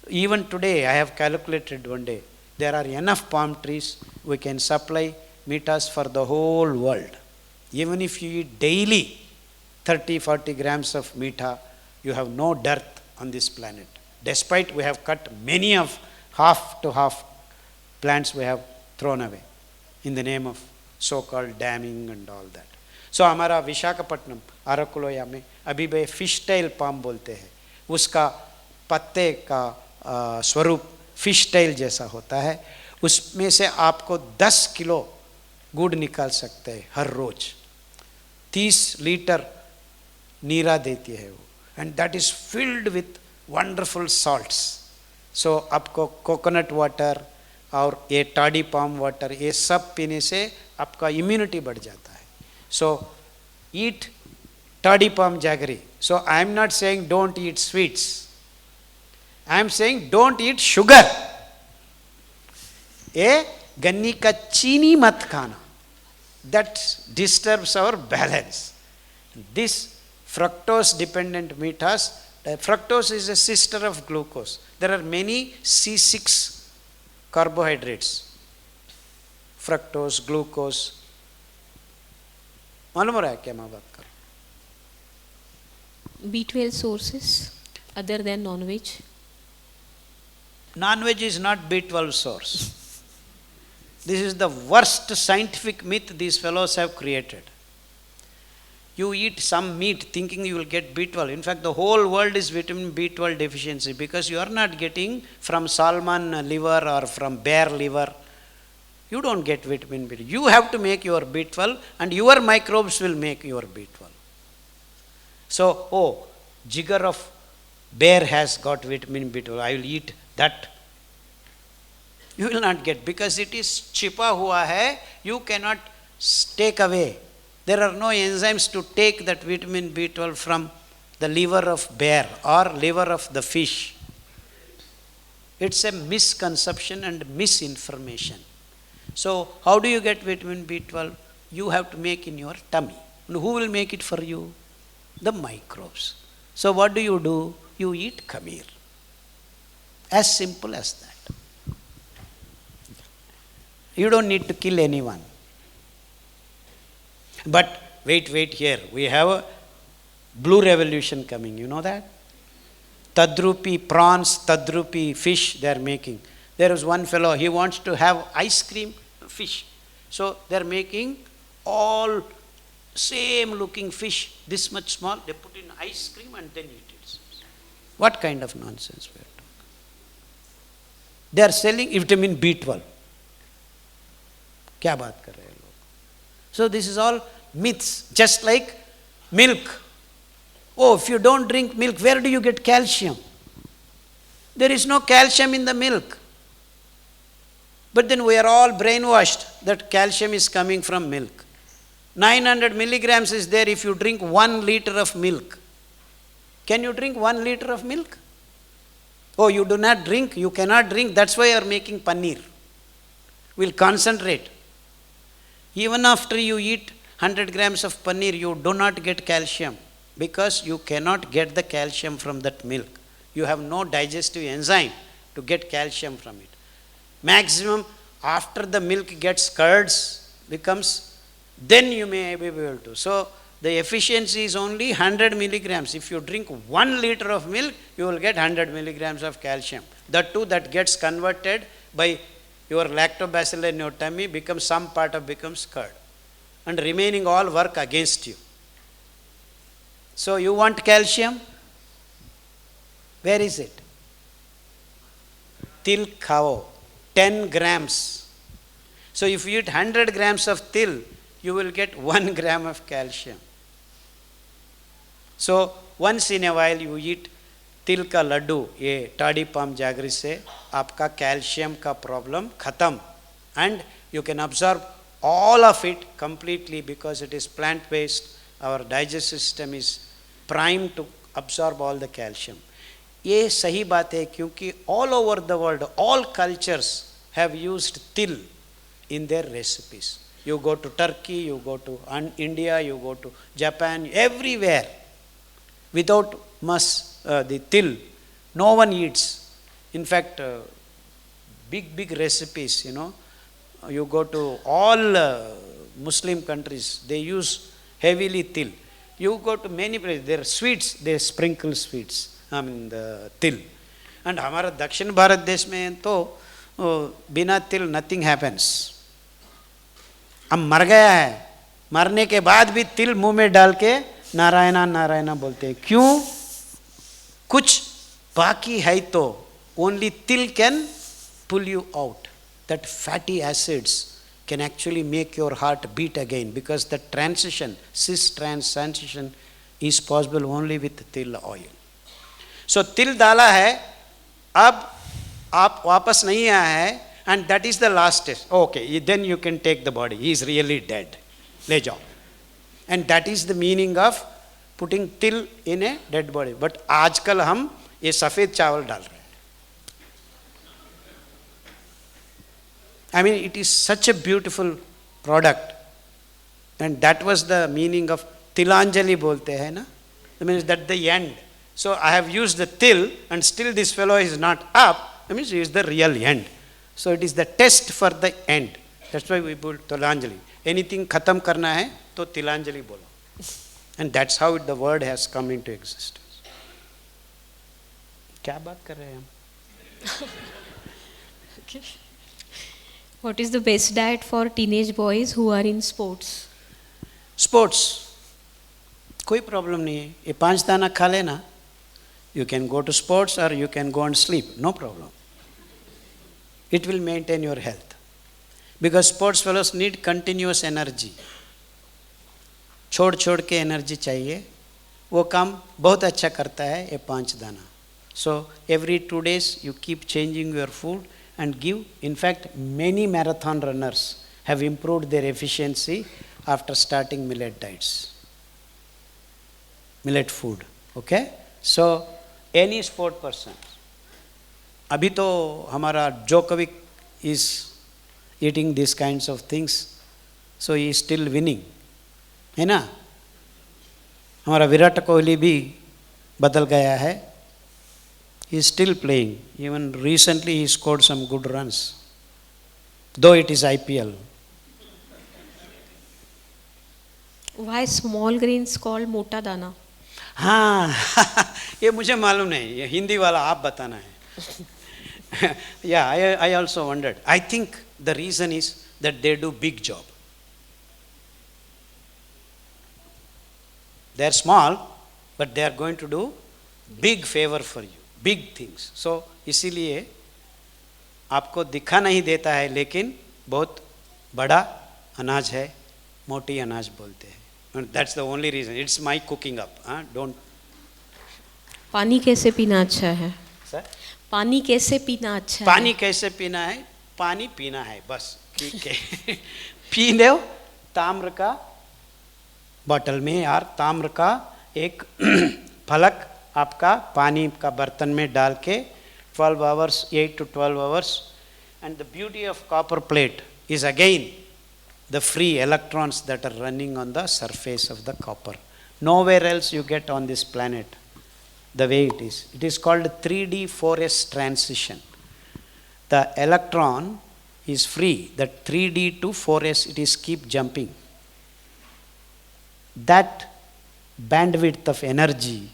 Even today, I have calculated one day, there are enough palm trees, we can supply metas for the whole world. Even if you eat daily 30-40 grams of meta, you have no dearth on this planet. Despite we have cut many of half to half plants we have thrown away in the name of so-called damming and all that. So हमारा विशाखापट्टनम आरकुलोया में अभी भी fish tail palm बोलते हैं, उसका पत्ते का स्वरूप फिश टेल जैसा होता है, उसमें से आपको 10 किलो गुड़ निकाल सकते हैं हर रोज. 30 लीटर नीरा देती है वो, and that is filled with wonderful salts. So आपको कोकोनट वाटर और ये टाडी पाम वाटर ये सब पीने से आपका इम्यूनिटी बढ़ जाता है. So eat toddy palm jaggery. So I am not saying don't eat sweets, I am saying don't eat sugar. ये गन्नी का चीनी मत खाना, that disturbs our balance. This fructose dependent metas, fructose is a sister of glucose. There are many C6 carbohydrates, fructose, glucose. मालूम हो रहा है क्या मैं बात कर? B12 sources other than non-veg. Non-veg is not B12 source. This is the worst scientific myth these fellows have created. You eat some meat thinking you will get B12. In fact, the whole world is vitamin B12 deficiency because you are not getting from salmon liver or from bear liver. You don't get vitamin B12. You have to make your B12 and your microbes will make your B12. So, jigger of bear has got vitamin B12. I will eat that. You will not get because it is छिपा हुआ है. You cannot take away. There are no enzymes to take that vitamin B12 from the liver of bear or liver of the fish. It's a misconception and misinformation. So how do you get vitamin B12? You have to make in your tummy. And who will make it for you? The microbes. So what do? You eat khameer. As simple as that. You don't need to kill anyone. But wait here. We have a blue revolution coming. You know that? Tadrupi prawns, tadrupi fish they are making. There is one fellow, he wants to have ice cream fish. So they are making all same looking fish, this much small. They put in ice cream and then eat it. What kind of nonsense we are talking? They are selling vitamin B12. क्या बात कर रहे हैं लोग? So this is all myths. Just like milk. Oh, if you don't drink milk, where do you get calcium? There is no calcium in the milk. But then we are all brainwashed that calcium is coming from milk. 900 milligrams is there if you drink 1 liter of milk. Can you drink 1 liter of milk? Oh, you do not drink, you cannot drink, that's why you are making paneer. We'll concentrate. Even after you eat 100 grams of paneer, you do not get calcium because you cannot get the calcium from that milk. You have no digestive enzyme to get calcium from it. Maximum after the milk gets curds, becomes, then you may be able to. So the efficiency is only 100 milligrams. If you drink 1 liter of milk, you will get 100 milligrams of calcium. That too, that gets converted by your lactobacillus in your tummy, becomes some part of becomes curd. And remaining all work against you. So you want calcium? Where is it? Til khao, 10 grams. So if you eat 100 grams of til, you will get 1 gram of calcium. So once in a while you eat तिल का लड्डू, ये Tadi palm जागरी से आपका calcium का problem खत्म. And you can absorb all of it completely because it is plant based. Our digestive system is primed to absorb all the calcium. ये सही बात है क्योंकि all over the world, all cultures have used til in their recipes. You go to Turkey, you go to India, you go to Japan, everywhere. Without the til, no one eats. In fact, big recipes, you know. You go to all Muslim countries, they use heavily til. You go to many places, there are sweets, they sprinkle sweets, I mean the til. And हमारा दक्षिण भारत देश में तो बिना तिल nothing happens. अब मर गया है, मरने के बाद भी तिल मुंह में डाल के नारायणा नारायणा बोलते हैं. क्यों? कुछ बाकी है तो only till can pull you out. That fatty acids can actually make your heart beat again, because the transition, cis trans transition is possible only with til oil. So til डाला है, अब आप वापस नहीं आया है, and that is the last test. Okay, then you can take the body. He is really dead. ले जाओ. And that is the meaning of putting til in a dead body. But आजकल हम ये सफ़ेद चावल डाल रहे हैं. I mean, it is such a beautiful product, and that was the meaning of Tilanjali bolte hai na. That means that the end. So I have used the til, and still this fellow is not up. That means he is the real end. So it is the test for the end. That's why we put Tilanjali. Anything khatam karna hai, to Tilanjali bolo. And that's how the word has come into existence. क्या बात कर रहे हैं हम? Okay. What is the best diet for teenage boys who are in sports? Sports, कोई problem नहीं है. ये 5 दाना खा लेना. You can go to sports or you can go and sleep. No problem. It will maintain your health. Because sports fellows need continuous energy. छोड़ छोड़ के एनर्जी चाहिए. वो काम बहुत अच्छा करता है ये 5 दाना. So every 2 days you keep changing your food and give. In fact, many marathon runners have improved their efficiency after starting millet diets, millet food. Okay? So any sport person. अभी तो हमारा Djokovic is eating these kinds of things, so he is still winning, है ना? हमारा विराट कोहली भी बदल गया है. He is still playing. Even recently he scored some good runs, though it is IPL. Why small grains called mota dana? हाँ ये मुझे मालूम नहीं, ये हिंदी वाला आप बताना है. Yeah, I also wondered. I think the reason is that they do big job. They are small, but they are going to do big favor for you, big things. So इसीलिए आपको दिखा नहीं देता है, लेकिन बहुत बड़ा अनाज है, मोटी अनाज बोलते हैं. And that's the only reason. It's my cooking up. Don't. पानी कैसे पीना अच्छा है? Sir? पानी कैसे पीना अच्छा है? पानी कैसे पीना है? पानी पीना है बस. ठीक है. पी लो ताम्र का बॉटल में, यार ताम्र का एक फलक आपका पानी का बर्तन में डाल के 12 hours, 8 to 12 hours. And the beauty of copper plate is again the free electrons that are running on the surface of the copper. Nowhere else you get on this planet the way it is. It is called 3D 4S transition. The electron is free, that 3D to 4S, it is keep jumping. That bandwidth of energy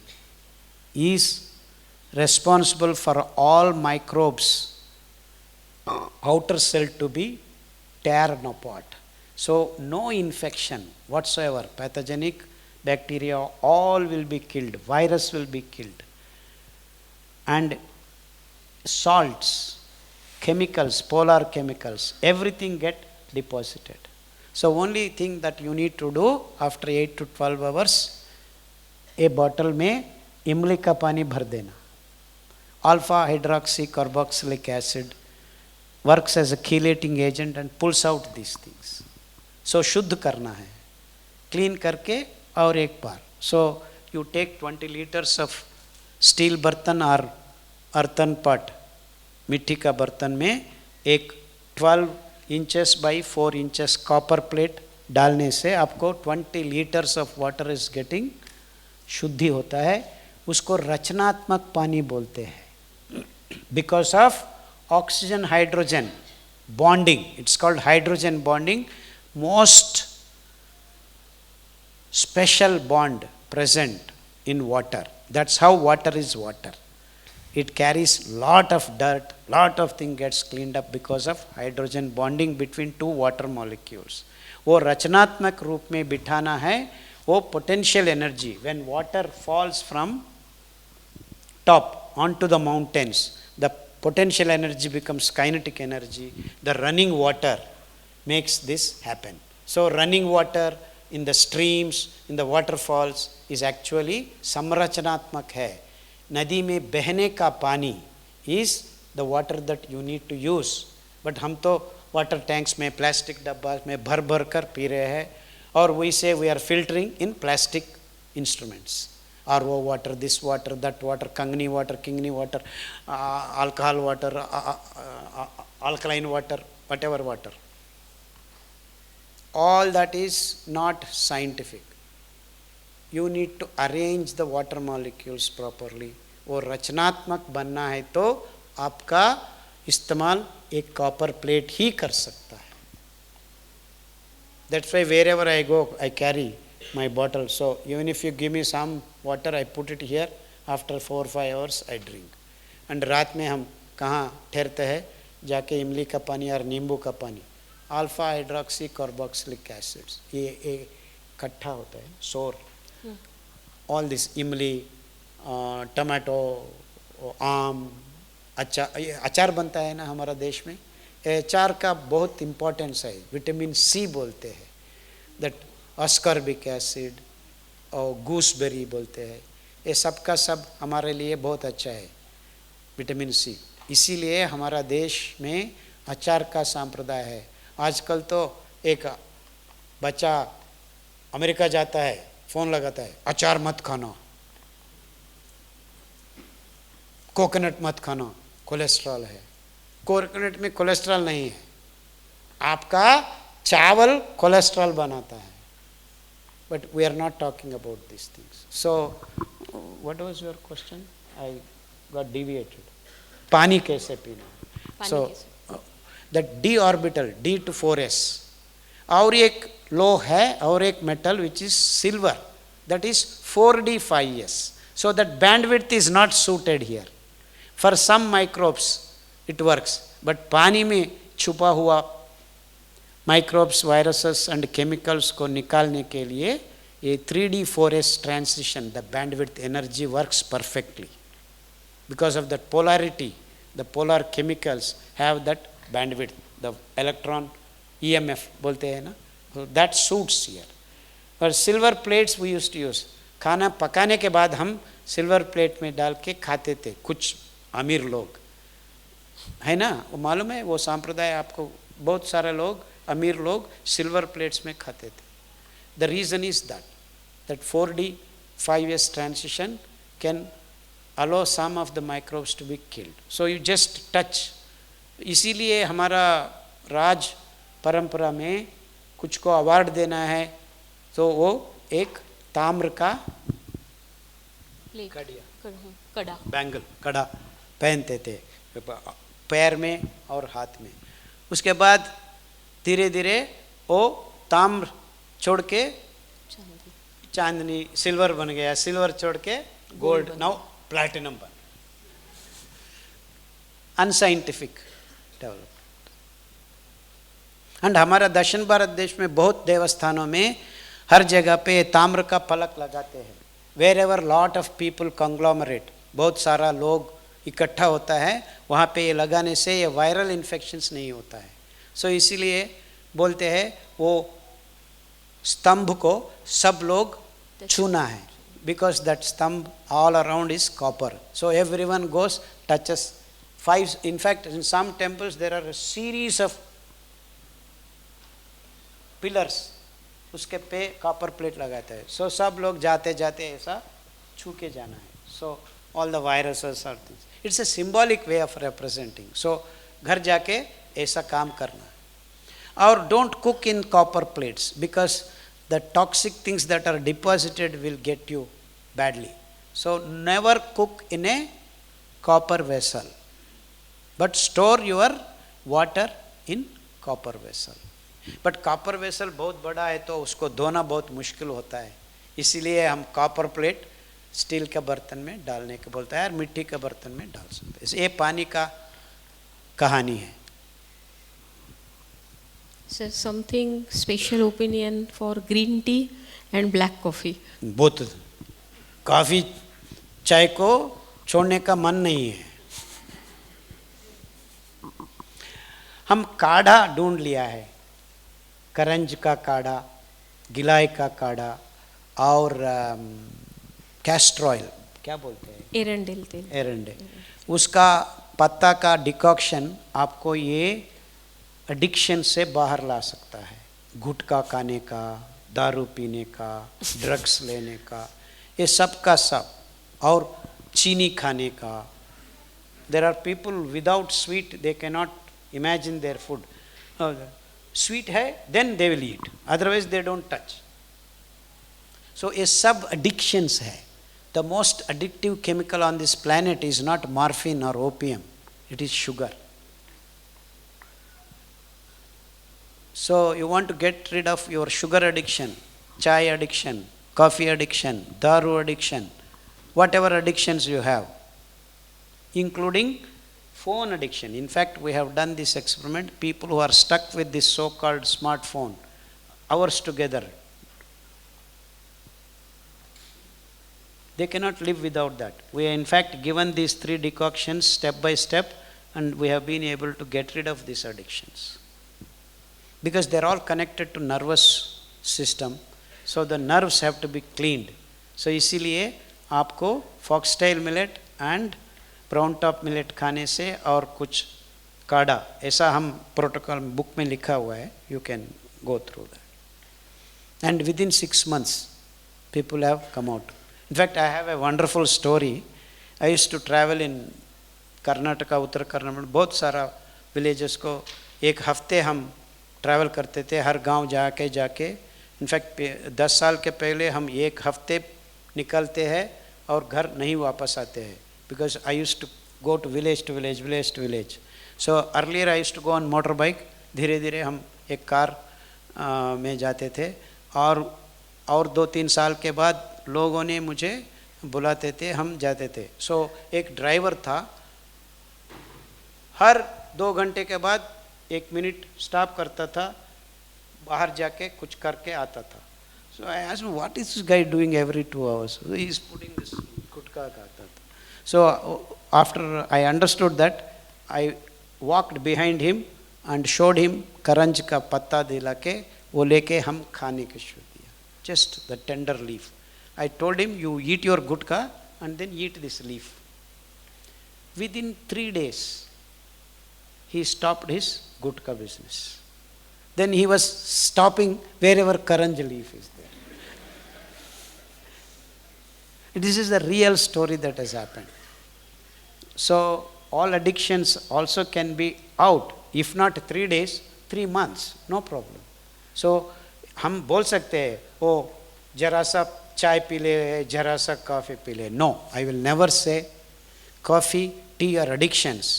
is responsible for all microbes, outer cell to be torn apart. So no infection whatsoever, pathogenic bacteria, all will be killed, virus will be killed. And salts, chemicals, polar chemicals, everything get deposited. So only thing that you need to do after 8 to 12 hours, a bottle में इमली का पानी भर देना. Alpha hydroxy carboxylic acid works as a chelating agent and pulls out these things. So शुद्ध करना है, clean करके और एक बार. So you take 20 liters of steel बर्तन और earthen pot, मिट्टी का बर्तन में एक 12 inches by 4 inches copper plate डालने से आपको 20 liters of water is getting शुद्धि होता है. उसको रचनात्मक पानी बोलते हैं, because of oxygen hydrogen bonding. It's called hydrogen bonding. Most special bond present in water. That's how water is water. It carries lot of dirt, lot of thing gets cleaned up because of hydrogen bonding between two water molecules. वो रचनात्मक रूप में बिठाना है, वो potential energy. When water falls from top onto the mountains, the potential energy becomes kinetic energy. The running water makes this happen. So running water in the streams, in the waterfalls is actually samrachanatmak hai. नदी में बहने का पानी is the water that you need to use. But हम तो water tanks में plastic डब्बा में भर भर कर पी रहे हैं, और we say we are filtering in plastic instruments. RO water, this water, that water, Kangni water, Kingni water, alcohol water, alkaline water, whatever water. All that is not scientific. You need to arrange the water molecules properly. वो रचनात्मक बनना है तो आपका इस्तेमाल एक copper plate ही कर सकता है. That's why wherever I go, I carry my bottle. So even if you give me some water, I put it here. After 4 or 5 hours, I drink. And रात में हम कहाँ ठहरते हैं, जाके इमली का पानी और नींबू का पानी, अल्फा हाइड्रोक्सी कार्बोक्सिलिक एसिड्स, ये इकट्ठा होता है, सोर. All this इमली, टमाटो, आम, अचार बनता है ना हमारा देश में. अचार का बहुत इम्पोर्टेंस है, विटामिन सी बोलते हैं, दैट अस्कॉर्बिक एसिड और गूसबेरी बोलते हैं, ये सब का सब हमारे लिए बहुत अच्छा है, विटामिन सी. इसीलिए हमारा देश में अचार का संप्रदाय है. आजकल तो एक बच्चा अमेरिका जाता है, फ़ोन लगाता है, अचार मत खाना, कोकोनट मत खाना, कोलेस्ट्रॉल है. कोकोनट में कोलेस्ट्रॉल नहीं है, आपका चावल कोलेस्ट्रॉल बनाता है. But we are not talking about this things. So what was your question? I got deviated. पानी कैसे पीना? So that d orbital, d to 4s, और एक लो है और एक metal which is silver, that is 4d5s. So that bandwidth is not suited here. For some microbes it works, but पानी में छुपा हुआ microbes, viruses and chemicals को निकालने के लिए ये 3d4s transition, the bandwidth energy works perfectly. Because of that polarity, the polar chemicals have that bandwidth, the electron EMF बोलते हैं ना, so that suits here. और silver plates we used to use. खाना पकाने के बाद हम सिल्वर प्लेट में डाल के खाते थे, कुछ अमीर लोग है ना, वो मालूम है वो संप्रदाय आपको. बहुत सारे लोग, अमीर लोग सिल्वर प्लेट्स में खाते थे. The reason is that 4d5s transition can allow some of the microbes to be killed. So you just touch. इसीलिए हमारा राज परंपरा में कुछ को अवार्ड देना है तो वो एक ताम्र का कड़ा, बैंगल, कड़ा पहनते थे पैर में और हाथ में. उसके बाद धीरे धीरे वो ताम्र छोड़ के चांदनी, सिल्वर बन गया, सिल्वर छोड़ के गोल्ड, नाउ प्लैटिनम बन. Unscientific development. एंड हमारा दक्षिण भारत देश में बहुत देवस्थानों में हर जगह पे ताम्र का फलक लगाते हैं. Wherever lot of people conglomerate, बहुत सारा लोग इकट्ठा होता है, वहाँ पे ये लगाने से ये वायरल इन्फेक्शंस नहीं होता है. सो इसीलिए बोलते हैं वो स्तंभ को सब लोग छूना है, बिकॉज दैट स्तंभ all around is copper. So everyone goes touches 5. In fact, in some temples there are a series of pillars, उसके पे कॉपर प्लेट लगाते हैं. सो सब लोग जाते जाते ऐसा छू के जाना है. So all the viruses are things, it's a symbolic way of representing. So घर जाके ऐसा काम करना है. और don't cook in copper plates because the toxic things that are deposited will get you badly. So never cook in a copper vessel. but store your water in copper vessel. But copper vessel बहुत बड़ा है तो उसको धोना बहुत मुश्किल होता है, इसीलिए हम कॉपर प्लेट स्टील के बर्तन में डालने के बोलता है और मिट्टी के बर्तन में डाल सकते हैं। ये पानी का कहानी है। Sir, something special opinion for green tea and black coffee? बहुत, कॉफ़ी चाय को छोड़ने का मन नहीं है। हम काढ़ा ढूंढ लिया है, करंज का काढ़ा, गिलाई का काढ़ा और कैस्टर ऑयल, क्या बोलते हैं, एरंडेल तेल, एरंडेल, उसका पत्ता का डिकॉक्शन आपको ये एडिक्शन से बाहर ला सकता है। गुटखा खाने का, दारू पीने का, ड्रग्स लेने का, ये सब का सब, और चीनी खाने का। There are people without sweet they can not imagine their food. Sweet है then they will eat, otherwise they don't touch. So ये सब एडिक्शंस है। The most addictive chemical on this planet is not morphine or opium, it is sugar. So you want to get rid of your sugar addiction, chai addiction, coffee addiction, daru addiction, whatever addictions you have, including phone addiction. In fact, we have done this experiment. People who are stuck with this so-called smartphone, hours together, they cannot live without that. We have in fact given these 3 decoctions step by step, and we have been able to get rid of these addictions. Because they are all connected to nervous system, so the nerves have to be cleaned. So इसीलिए आपको foxtail millet and brown top millet खाने से और कुछ काढ़ा, ऐसा हम protocol book में लिखा हुआ है, you can go through that. And within 6 months, people have come out. In fact, I have a wonderful story. I used to travel in Karnataka, उत्तर कर्नाटक, बहुत सारा विलेजेस को एक हफ्ते हम ट्रैवल करते थे, हर गांव जाके। इनफैक्ट 10 साल के पहले हम एक हफ्ते निकलते हैं और घर नहीं वापस आते हैं, because I used to go to village to village, village to village. So earlier I used to go on motor bike. धीरे धीरे हम एक कार में जाते थे, और 2-3 साल के बाद लोगों ने मुझे बुलाते थे, हम जाते थे. सो एक ड्राइवर था, हर 2 घंटे के बाद 1 मिनट स्टॉप करता था, बाहर जाके कुछ करके आता था. So I asked what is this guy doing every 2 hours. He is putting this gutkha खाता था. So after I understood that, I walked behind him and showed him करंज का पत्ता दिला के, वो लेके हम खाने के शुरू किया, just the tender leaf. I told him, you eat your gutka and then eat this leaf. Within 3 days, he stopped his gutka business. Then he was stopping wherever karanj leaf is there. This is the real story that has happened. So all addictions also can be out, if not 3 days, 3 months, no problem. So हम बोल सकते हैं, ओ जरा सा चाय P ले, जरा सा कॉफ़ी पी ले. No, I will never say coffee, tea are addictions.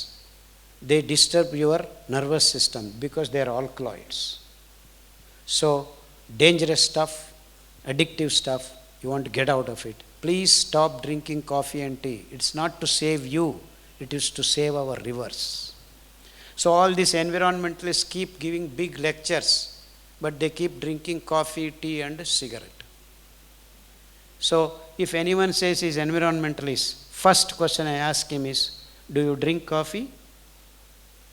They disturb your nervous system because they are alkaloids. So dangerous stuff, addictive stuff, you want to get out of it. Please stop drinking coffee and tea. It's not to save you, it is to save our rivers. So all these environmentalists keep giving big lectures, but they keep drinking coffee, tea and cigarette. So if anyone says he's environmentalist, first question I ask him is, do you drink coffee?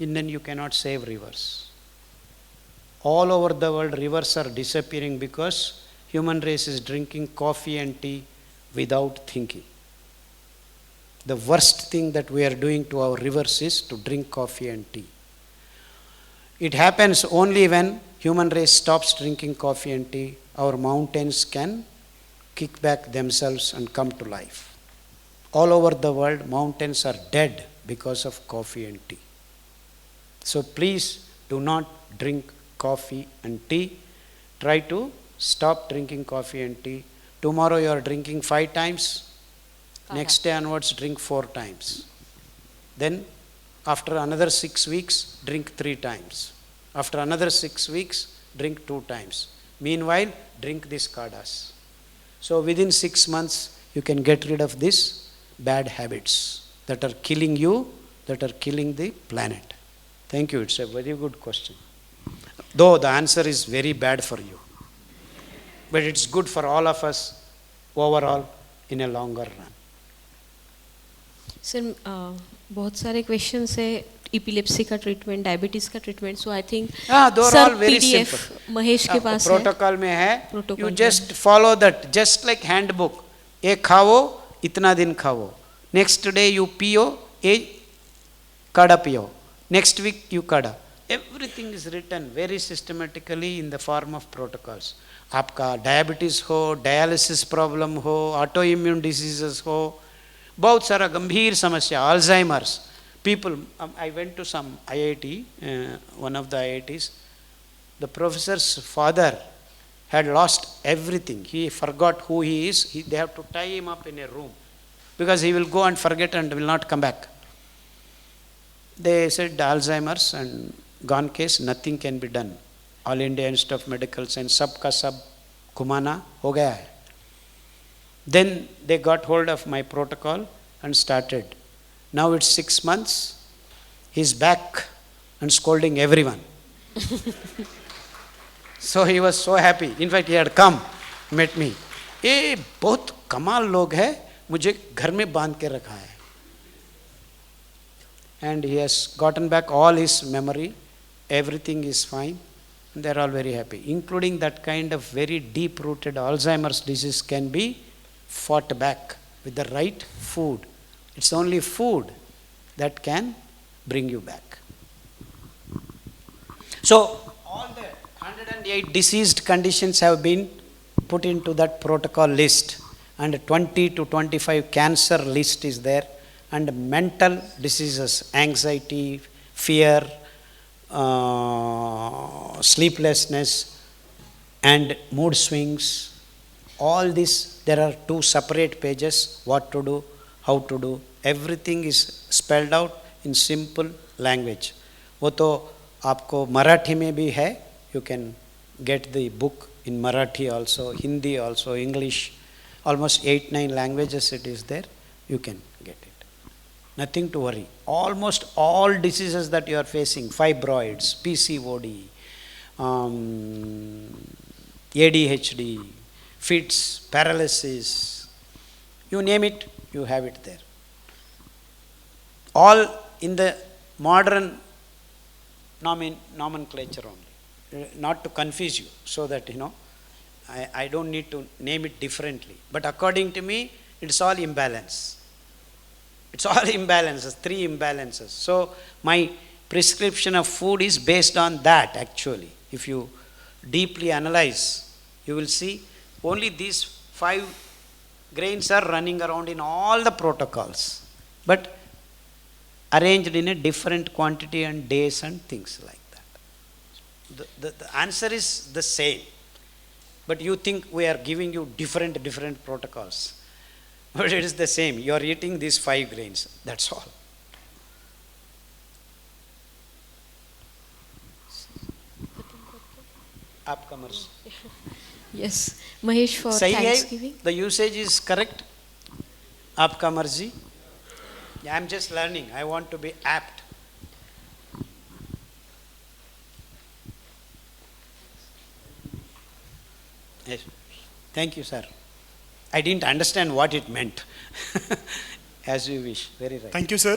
And then you cannot save rivers. All over the world, rivers are disappearing because human race is drinking coffee and tea without thinking. The worst thing that we are doing to our rivers is to drink coffee and tea. It happens only when human race stops drinking coffee and tea, our mountains can kick back themselves and come to life. All over the world, mountains are dead because of coffee and tea. So please do not drink coffee and tea. Try to stop drinking coffee and tea. Tomorrow you are drinking 5 times. Next day onwards drink 4 times. Then After another 6 weeks, drink 3 times. After another 6 weeks, drink 2 times. Meanwhile, drink these kadas. So within 6 months, you can get rid of these bad habits that are killing you, that are killing the planet. Thank you. It's a very good question. Though the answer is very bad for you. But it's good for all of us overall in a longer run. Sir बहुत सारे questions है epilepsy का treatment, diabetes का treatment, so I think sir PDF Mahesh के पास protocol में है. You just follow that, just like handbook. ये खाओ, इतना दिन खाओ, नेक्स्ट डे यू पियो, ये काढ़ा पियो, next week you kadha. Everything is written very systematically in the form of protocols. आपका डायबिटीज हो, डायलिसिस प्रॉब्लम हो, ऑटो इम्यून डिजीजेस हो, बहुत सारा गंभीर समस्या, Alzheimer's. People, I went to some IIT, one of the IITs. The professor's father had lost everything. He forgot who he is. They have to tie him up in a room because he will go and forget and will not come back. They said Alzheimer's and gone case, nothing can be done. All India Institute of Medical Science, sab ka sab kumana ho gaya hai. Then they got hold of my protocol and started. Now it's 6 months, he's back and scolding everyone. So he was so happy. In fact, he had come, met me. ये बहुत कमाल लोग हैं, मुझे घर में बांध के रखा है. And he has gotten back all his memory, everything is fine, and they're all very happy. Including that kind of very deep-rooted Alzheimer's disease can be fought back with the right food. It's only food that can bring you back. So, all the 108 diseased conditions have been put into that protocol list, and 20 to 25 cancer list is there, and mental diseases, anxiety, fear, sleeplessness, and mood swings. All this, there are 2 separate pages, what to do, how to do. Everything is spelled out in simple language. वो तो आपको मराठी में भी है. You can get the book in Marathi also, Hindi also, English. Almost 8-9 languages it is there. You can get it. Nothing to worry. Almost all diseases that you are facing, fibroids, PCOD, ADHD, fits, paralysis, you name it, you have it there. All in the modern nomenclature only, not to confuse you, so that I don't need to name it differently. But according to me, it's all imbalance. It's all imbalances, 3 imbalances. So my prescription of food is based on that actually. If you deeply analyze, you will see only these 5 grains are running around in all the protocols, but arranged in a different quantity and days and things like that. The answer is the same, but you think we are giving you different protocols. But it is the same. You are eating these 5 grains, that's all. आपका मर्जी. Yes, Mahesh, for Thanksgiving. The usage is correct. आपका मर्जी. I am just learning. I want to be apt. Yes. Thank you, sir. I didn't understand what it meant. As you wish. Very right. Thank you, sir.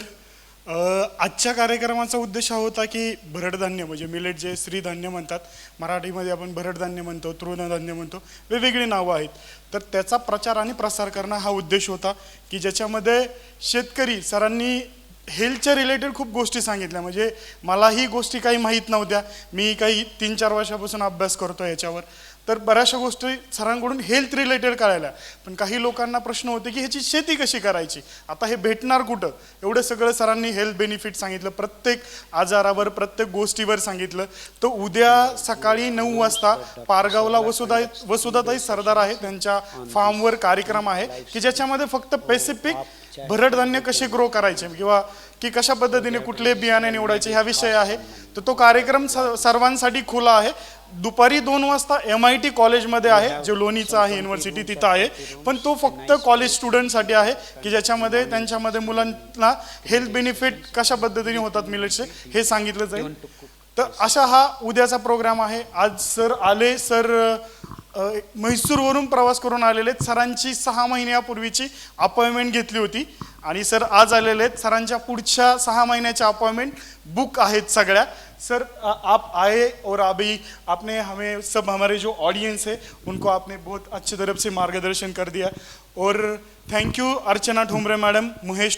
आजच्या कार्यक्रमाचा उद्देश हा होता की भरडधान्य म्हणजे millet जे श्रीधान्य म्हणतात, मराठीमध्ये आपण भरडधान्य म्हणतो, तृणधान्य म्हणतो, वेगवेगळी नावं आहेत. तर त्याचा प्रचार आणि प्रसार करणं हा उद्देश होता की ज्याच्यामध्ये शेतकरी सरांनी हेल्थच्या रिलेटेड खूप गोष्टी सांगितल्या. म्हणजे मला ही गोष्टी काही माहीत नव्हत्या. मी काही 3-4 वर्षापासून अभ्यास करतो याच्यावर. तर बऱ्याचशा गोष्टी सरांकडून हेल्थ रिलेटेड कळायला. पण काही लोकांना प्रश्न होते की ह्याची शेती कशी करायची, आता हे भेटणार कुठं, एवढं सगळं सरांनी हेल्थ बेनिफिट सांगितलं, प्रत्येक आजारावर प्रत्येक गोष्टीवर सांगितलं. तर उद्या सकाळी 9 वाजता पारगावला वसुधाताई सरदार आहे त्यांच्या फार्मवर कार्यक्रम आहे की ज्याच्यामध्ये फक्त स्पेसिफिक भरडधान्य कसे ग्रो करायचे किंवा की कशा पद्धतीने कुठले बियाणे निवडायचे ह्या विषय आहे. तर तो कार्यक्रम सर्वांसाठी खुला आहे. दुपारी 2 वाजता MIT कॉलेजमध्ये आहे, जे लोणीचं आहे युनिव्हर्सिटी तिथं आहे, पण तो फक्त कॉलेज स्टुडंटसाठी आहे की ज्याच्यामध्ये त्यांच्यामध्ये मुलांना हेल्थ बेनिफिट कशा पद्धतीने होतात मिलेट्सचे हे सांगितलं जाईल. तर अशा हा उद्याचा प्रोग्राम आहे. आज सर म्हैसूरवरून प्रवास करून आलेले आहेत. सरांची 6 महिन्यापूर्वीची अपॉइंटमेंट घेतली होती आणि सर आज आलेले आहेत. सरांच्या पुढच्या 6 महिन्याच्या अपॉइंटमेंट बुक आहेत सगळ्या. सर आप आए और अभी आपने हमें सब हमारे जो ऑडियंस है उनको आपने बहुत अच्छी तरफ से मार्गदर्शन कर दिया. और thank you Archana Thombare madam, Mahesh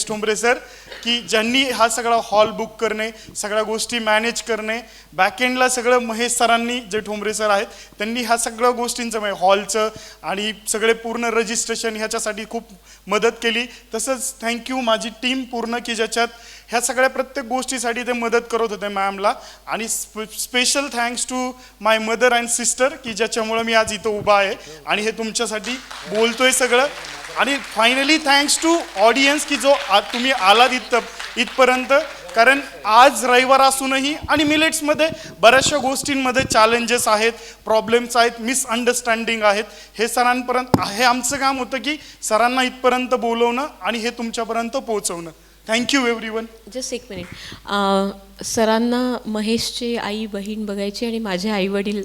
Thombare sir की ज्यांनी हा सगळा हॉल बुक करणे, सगळ्या गोष्टी मॅनेज करणे, बॅकएंडला सगळं महेश सरांनी जे ठोंबरे सर आहेत त्यांनी ह्या सगळ्या गोष्टींचं म्हणजे हॉलचं आणि सगळे पूर्ण रजिस्ट्रेशन ह्याच्यासाठी खूप मदत केली. तसंच थँक्यू माझी टीम पूर्ण की ज्याच्यात ह्या सगळ्या प्रत्येक गोष्टीसाठी ते मदत करत होते मॅमला. आणि special thanks to my mother and sister की ज्याच्यामुळं मी आज इथं उभा आहे आणि हे तुमच्यासाठी बोलतोय सगळं. आणि फायनली थँक्स टू ऑडियन्स की जो तुम्ही आलात इथपर्यंत, कारण आज रविवार असूनही आणि मिलेट्समध्ये बऱ्याचशा गोष्टींमध्ये चॅलेंजेस आहेत, प्रॉब्लेम्स आहेत, मिसअंडरस्टँडिंग आहेत. हे सरांपर्यंत हे आमचं काम होतं की सरांना इथपर्यंत बोलवणं आणि हे तुमच्यापर्यंत पोहोचवणं. Thank you everyone. जस्ट एक मिनिट, सरांना महेशची आई बहीण बघायची आणि माझे आई वडील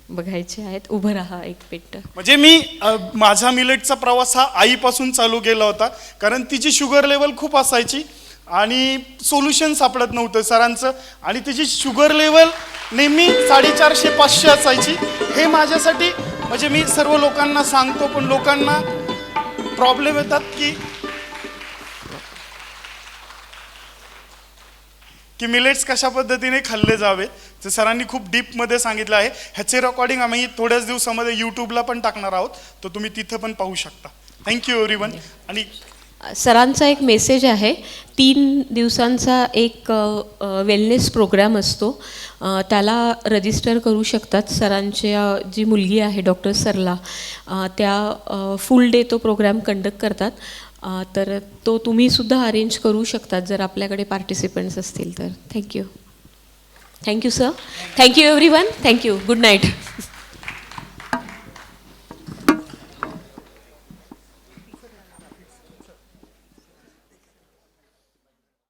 बघायचे आहेत. उभं राहा एक मिनिट. म्हणजे मी माझा मिलेटचा प्रवास हा आईपासून चालू केला होता, कारण तिची शुगर लेवल खूप असायची आणि सोल्युशन सापडत नव्हतं सरांचं, आणि तिची शुगर लेवल नेहमी 450-500 असायची. हे माझ्यासाठी म्हणजे मी सर्व लोकांना सांगतो, पण लोकांना प्रॉब्लेम येतात की मिलेट्स कशा पद्धतीने खाल्ले जावे. तर सरांनी खूप डीपमध्ये सांगितलं आहे. ह्याचे रेकॉर्डिंग आम्ही थोड्याच दिवसामध्ये यूट्यूबला पण टाकणार आहोत, तर तुम्ही तिथं पण पाहू शकता. Thank you everyone. आणि सरांचा एक मेसेज आहे. 3 दिवसांचा एक वेलनेस प्रोग्राम असतो, त्याला रजिस्टर करू शकतात. सरांच्या जी मुलगी आहे डॉक्टर सरला, त्या फुल डे तो प्रोग्राम कंडक्ट करतात. तर तो तुम्हीसुद्धा अरेंज करू शकतात जर आपल्याकडे पार्टिसिपंट्स असतील तर. Thank you sir. Thank you everyone. Thank you. Good night.